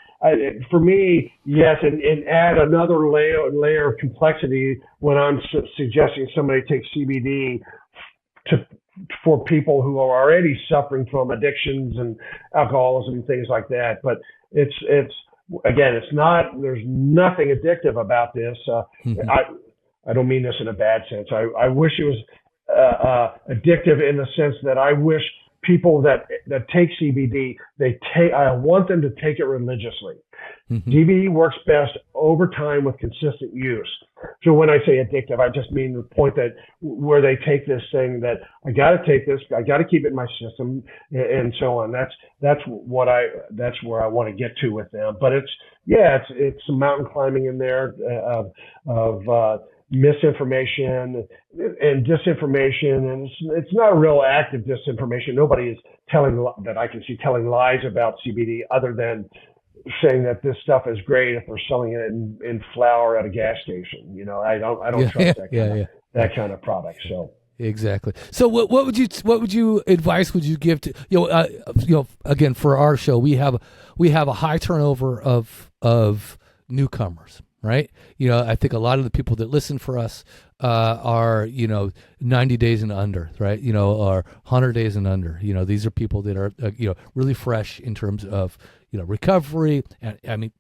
For me, yes, and add another layer of complexity when I'm suggesting somebody take CBD for people who are already suffering from addictions and alcoholism and things like that. But it's not. There's nothing addictive about this. I don't mean this in a bad sense. I wish it was addictive in the sense that I wish people that take CBD, I want them to take it religiously. CBD works best over time with consistent use. So when I say addictive, I just mean the point that where they take this thing that I got to take this, I got to keep it in my system, and so on. That's where I want to get to with them. But it's some mountain climbing in there of misinformation and disinformation, and it's not real active disinformation. Nobody is telling lies about CBD other than saying that this stuff is great if they're selling it in flour at a gas station. I don't trust that kind of product. So exactly. So what advice would you give to again, for our show we have a high turnover of newcomers. Right. I think a lot of the people that listen for us are, 90 days and under, right. Or 100 days and under. These are people that are, really fresh in terms of, recovery. And I mean,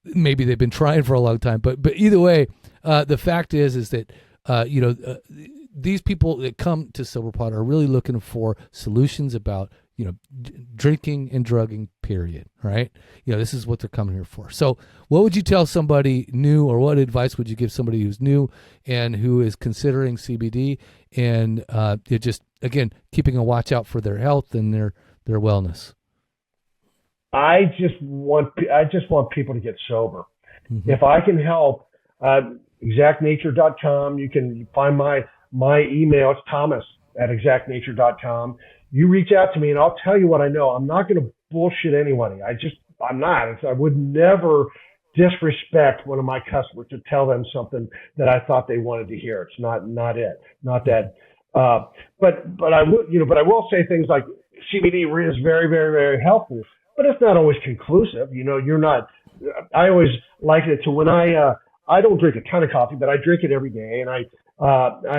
maybe they've been trying for a long time, but either way, the fact is that, these people that come to SoberPod are really looking for solutions about, drinking and drugging, period. Right. This is what they're coming here for. So what would you tell somebody new, or what advice would you give somebody who's new and who is considering CBD and just, again, keeping a watch out for their health and their wellness? I just want people to get sober. If I can help, exactnature.com, you can find my email. It's thomas@exactnature.com. You reach out to me and I'll tell you what I know. I'm not going to bullshit anybody. I'm not. I would never disrespect one of my customers to tell them something that I thought they wanted to hear. It's not it. Not that. But I will say things like CBD is very, very, very helpful, but it's not always conclusive. You're not. I always liken it to when I don't drink a ton of coffee, but I drink it every day, and I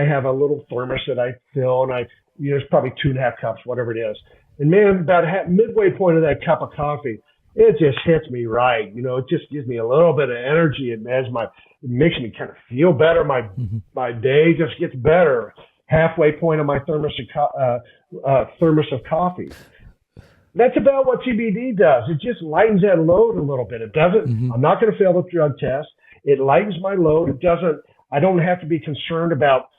have a little thermos that I fill, and it's probably 2.5 cups, whatever it is. And man, about midway point of that cup of coffee, it just hits me right. It just gives me a little bit of energy. It makes me kind of feel better. My day just gets better. Halfway point of my thermos of coffee. That's about what CBD does. It just lightens that load a little bit. It doesn't. I'm not going to fail the drug test. It lightens my load. It doesn't. I don't have to be concerned about.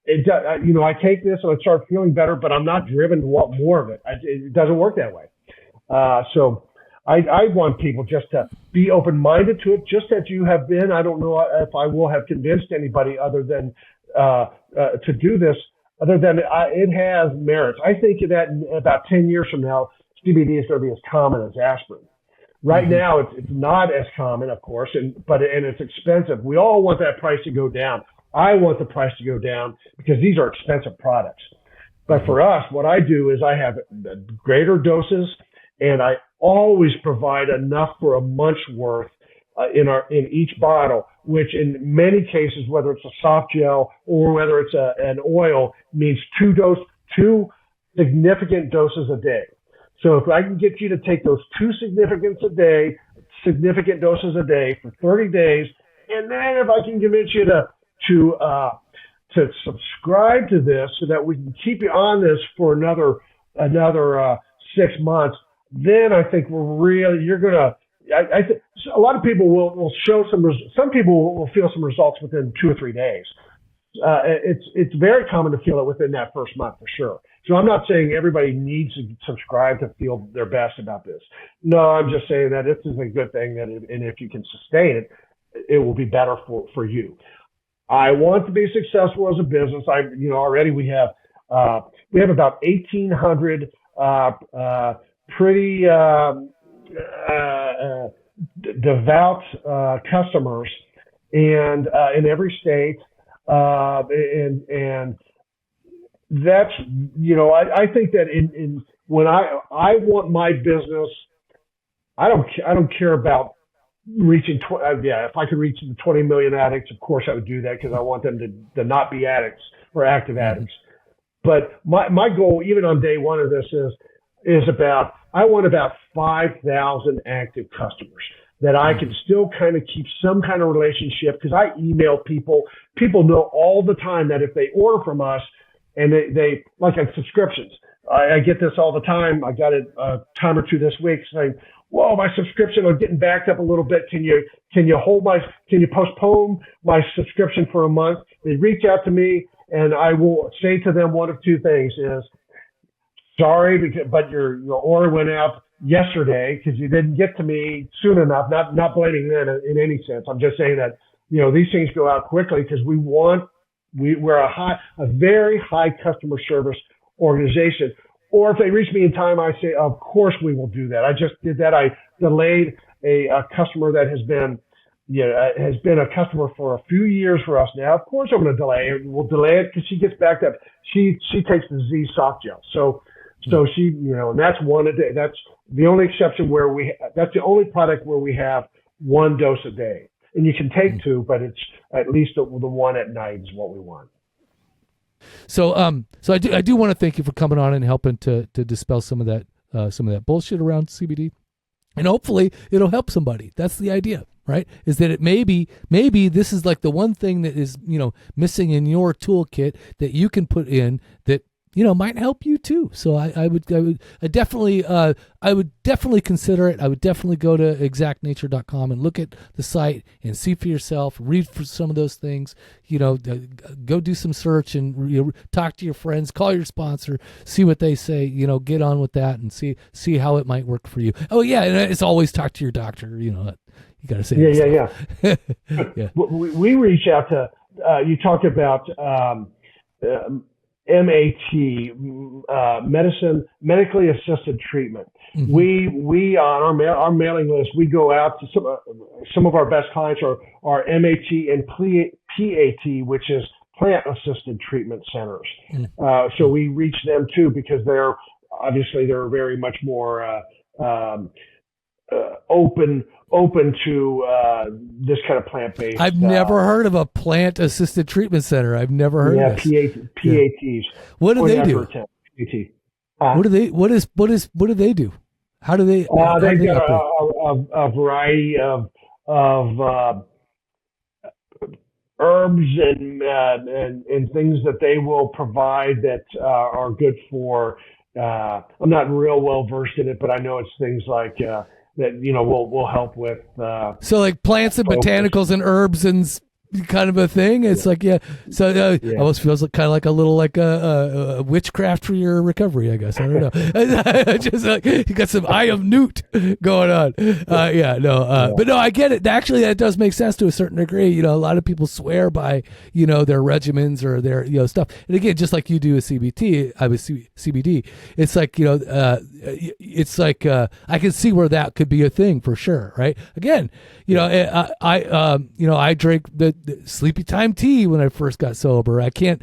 I take this and I start feeling better, but I'm not driven to want more of it. It doesn't work that way. So I want people just to be open-minded to it, just as you have been. I don't know if I will have convinced anybody other than to do this, other than it has merits. I think that in about 10 years from now, CBD is going to be as common as aspirin. Right now, it's not as common, of course, and it's expensive. We all want that price to go down. I want the price to go down because these are expensive products. But for us, what I do is I have greater doses, and I always provide enough for a month's worth in each bottle, which in many cases, whether it's a soft gel or whether it's an oil, means two significant doses a day. So if I can get you to take those two significant doses a day for 30 days, and then if I can convince you to subscribe to this so that we can keep you on this for another 6 months, then I think I think a lot of people will show some people will feel some results within 2 or 3 days. It's very common to feel it within that first month for sure. So I'm not saying everybody needs to subscribe to feel their best about this. No, I'm just saying that this is a good thing, and if you can sustain it, it will be better for you. I want to be successful as a business. Already we have about 1,800 pretty devout customers, and in every state, and that's I think that in when I want my business, I don't care about reaching if I could reach the 20 million addicts, of course I would do that, because I want them to not be addicts or active addicts. But my goal, even on day one of this, is I want about 5,000 active customers that I can still kind of keep some kind of relationship, because I email people. People know all the time that if they order from us, and they like on subscriptions, I get this all the time. I got it a time or two this week saying, "Whoa, my subscription is getting backed up a little bit. Can you postpone my subscription for a month?" They reach out to me, and I will say to them one of two things: is sorry, but your order went out yesterday because you didn't get to me soon enough. Not blaming them in any sense. I'm just saying that these things go out quickly because we're a very high customer service organization. Or if they reach me in time, I say, of course we will do that. I just did that. I delayed a customer that has been a customer for a few years for us now. Of course I'm going to delay it. We'll delay it because she gets backed up. She takes the Z soft gel. So she, and that's that's the only exception that's the only product where we have one dose a day. And you can take two, but it's at least the one at night is what we want. So I do want to thank you for coming on and helping to dispel some of that bullshit around CBD, and hopefully it'll help somebody. That's the idea, right? Is that it maybe this is like the one thing that is missing in your toolkit that you can put in that might help you too. So I would definitely consider it. I would definitely go to exactnature.com and look at the site and see for yourself, read for some of those things, go do some search and talk to your friends, call your sponsor, see what they say, get on with that and see how it might work for you. Oh yeah. And it's always talk to your doctor, you got to say, yeah. We reach out to, you talked about, MAT, medically assisted treatment. Mm-hmm. We on our mailing list, we go out to some of our best clients are MAT and PAT, which is plant assisted treatment centers. Mm-hmm. So we reach them too, because they're very much more open to this kind of plant-based. I've never heard of a plant-assisted treatment center. I've never heard of this. PATs. What do they do? What do they do? How do they? They've got a variety of herbs and things that they will provide that are good for. I'm not real well versed in it, but I know it's things like. That will help with. So like plants and botanicals and herbs and kind of a thing. It's like almost feels like kind of like a little like a witchcraft for your recovery, I guess. I don't know. Just like you got some eye of newt going on. But no, I get it. Actually, that does make sense to a certain degree. A lot of people swear by their regimens or their stuff. And again, just like you do with CBD, CBD. It's like it's like I can see where that could be a thing for sure, right? Again, I drank the sleepy time tea when I first got sober. I can't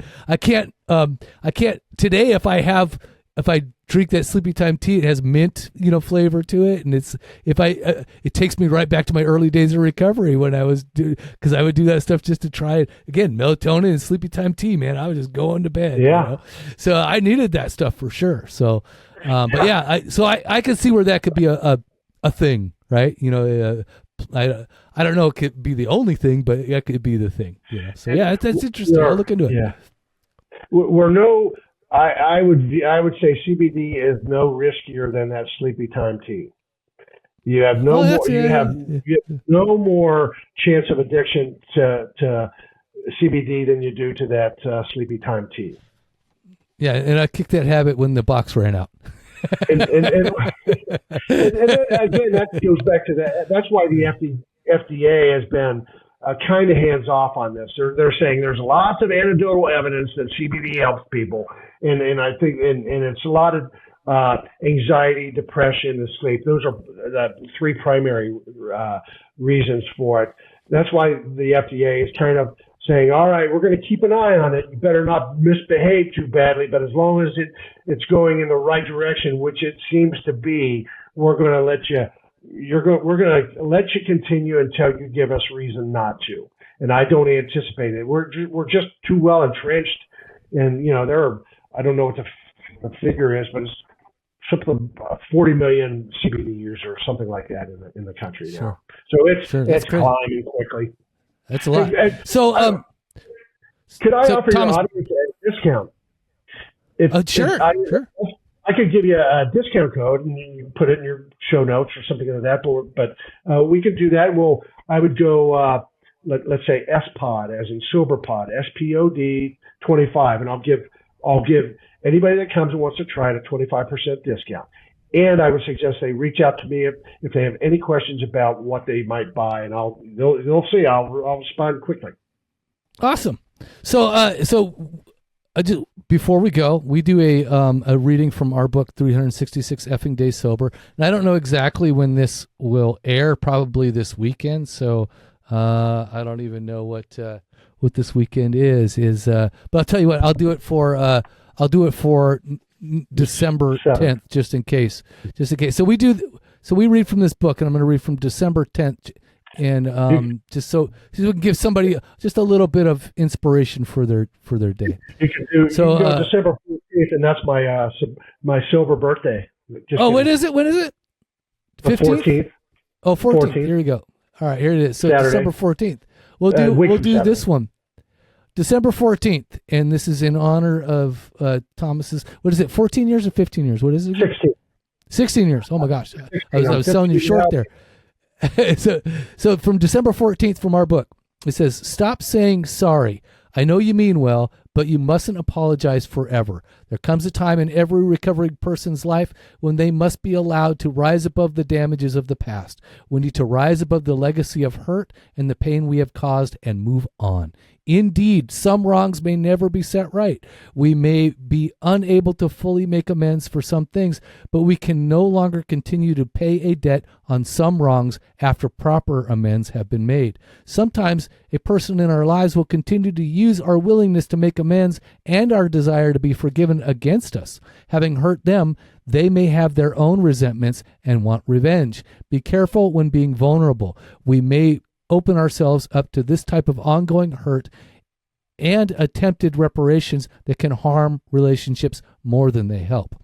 today if I drink that sleepy time tea, it has mint, flavor to it, and it takes me right back to my early days of recovery when I was because I would do that stuff just to try it again. Melatonin and sleepy time tea, man, I was just going to bed. Yeah, so I needed that stuff for sure. So, but yeah, I can see where that could be a thing, right? I don't know. It could be the only thing, but it could be the thing. So yeah, that's interesting. I'll look into it. Yeah, I would say CBD is no riskier than that sleepy time tea. You have you have no more chance of addiction to CBD than you do to that sleepy time tea. Yeah, and I kicked that habit when the box ran out. And again, that goes back to that. That's why the FDA has been kind of hands off on this. They're saying there's lots of anecdotal evidence that CBD helps people, and I think and it's a lot of anxiety, depression, and sleep. Those are the three primary reasons for it. That's why the FDA is kind of saying, all right, we're going to keep an eye on it. You better not misbehave too badly, but as long as it's going in the right direction, which it seems to be, we're going to let you. We're going to let you continue until you give us reason not to. And I don't anticipate it. We're just too well entrenched, and there are, I don't know what the figure is, but it's something 40 million CBD users or something like that in the country now. So it's climbing quickly. That's a lot. Could I offer Thomas, your audience a discount? Sure. I could give you a discount code and you can put it in your show notes or something like that. But we could do that. Well, I would go, let's say SPOD, as in SoberPod, SPOD 25, and I'll give anybody that comes and wants to try it a 25% discount. And I would suggest they reach out to me if they have any questions about what they might buy, and they'll see. I'll respond quickly. Awesome. So before we go, we do a reading from our book, 366 Effing Days Sober. And I don't know exactly when this will air. Probably this weekend. So I don't even know what this weekend is. But I'll tell you what. I'll do it for December 10th, just in case. So we read from this book, and I'm going to read from December 10th, and just so we can give somebody just a little bit of inspiration for their day. You can do December 14th, and that's my sober birthday. When is it? 15th? Oh, 14th. Here we go. All right, here it is. So Saturday. December 14th. We'll do this one. December 14th, and this is in honor of Thomas's, what is it, 14 years or 15 years? What is it? 16 years. Oh, my gosh. I was selling you short there. So from December 14th from our book, it says, stop saying sorry. I know you mean well, but you mustn't apologize forever. There comes a time in every recovering person's life when they must be allowed to rise above the damages of the past. We need to rise above the legacy of hurt and the pain we have caused and move on. Indeed, some wrongs may never be set right. We may be unable to fully make amends for some things, but we can no longer continue to pay a debt on some wrongs after proper amends have been made. Sometimes a person in our lives will continue to use our willingness to make amends and our desire to be forgiven against us. Having hurt them, they may have their own resentments and want revenge. Be careful when being vulnerable. We may open ourselves up to this type of ongoing hurt and attempted reparations that can harm relationships more than they help.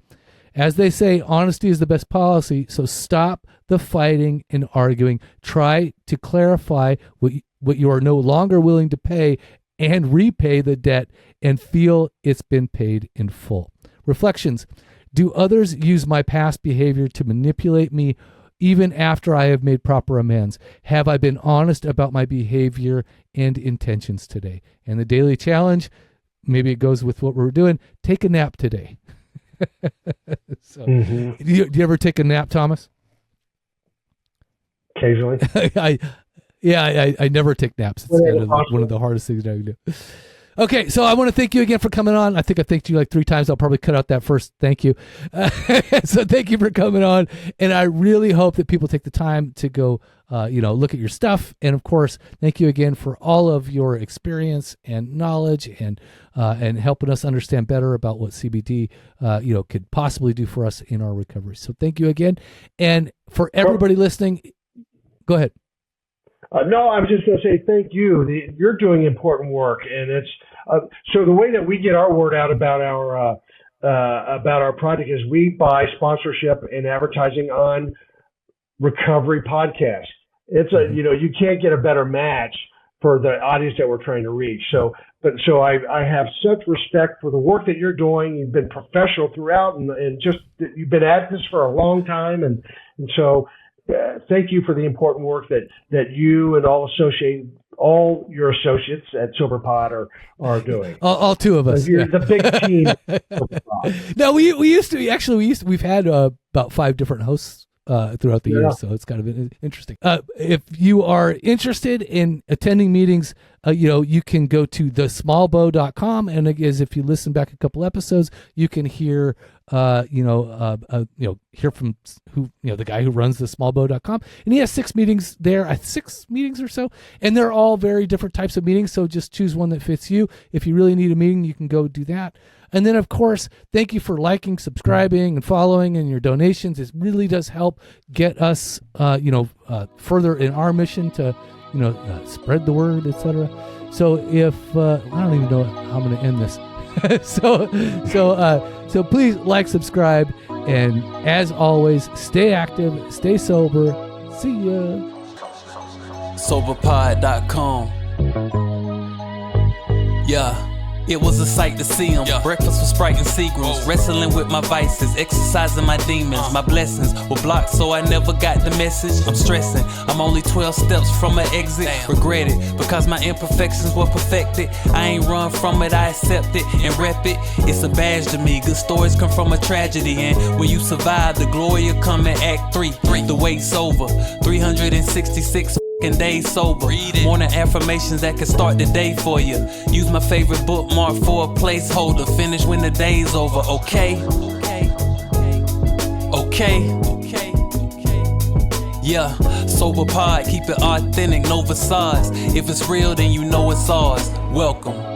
As they say, honesty is the best policy, so stop the fighting and arguing. Try to clarify what you are no longer willing to pay and repay the debt and feel it's been paid in full. Reflections. Do others use my past behavior to manipulate me even after I have made proper amends? Have I been honest about my behavior and intentions today? And the daily challenge, maybe it goes with what we're doing, take a nap today. So, do you ever take a nap, Thomas? Occasionally. I never take naps. It's kind of one of the hardest things that I do. Okay, so I want to thank you again for coming on. I think I thanked you like 3 times. I'll probably cut out that first thank you. So thank you for coming on, and I really hope that people take the time to go, look at your stuff. And of course, thank you again for all of your experience and knowledge, and helping us understand better about what CBD, could possibly do for us in our recovery. So thank you again, and for everybody listening, go ahead. No, I was just going to say thank you. You're doing important work, and it's so the way that we get our word out about our project is we buy sponsorship and advertising on Recovery Podcast. It's you can't get a better match for the audience that we're trying to reach. So I have such respect for the work that you're doing. You've been professional throughout, and just you've been at this for a long time, and so. Thank you for the important work that you and all all your associates at SoberPod are doing. All two of us. You're the big team at SoberPod. No, we've had about 5 different hosts throughout the years, so it's kind of interesting. If you are interested in attending meetings, you can go to thesmallbow.com, and if you listen back a couple episodes, you can hear hear from the guy who runs thesmallbow.com, and he has 6 meetings there, 6 meetings or so, and they're all very different types of meetings. So just choose one that fits you. If you really need a meeting, you can go do that. And then, of course, thank you for liking, subscribing, and following, and your donations. It really does help get us, further in our mission to, spread the word, etc. So if I don't even know how I'm going to end this. So please like, subscribe, and as always, stay active, stay sober. See ya. Soberpod.com. Yeah. It was a sight to see them. Breakfast with Sprite and Seagrams. Wrestling with my vices, exercising my demons. My blessings were blocked, so I never got the message. I'm stressing, I'm only 12 steps from an exit. Regret it, because my imperfections were perfected. I ain't run from it, I accept it and rep it. It's a badge to me, good stories come from a tragedy. And when you survive, the glory will come in Act 3. The wait's over, 366 days sober. Morning affirmations that can start the day for you. Use my favorite bookmark for a placeholder. Finish when the day's over. Okay. Yeah, SoberPod, keep it authentic, no facades. If it's real, then you know it's ours. Welcome.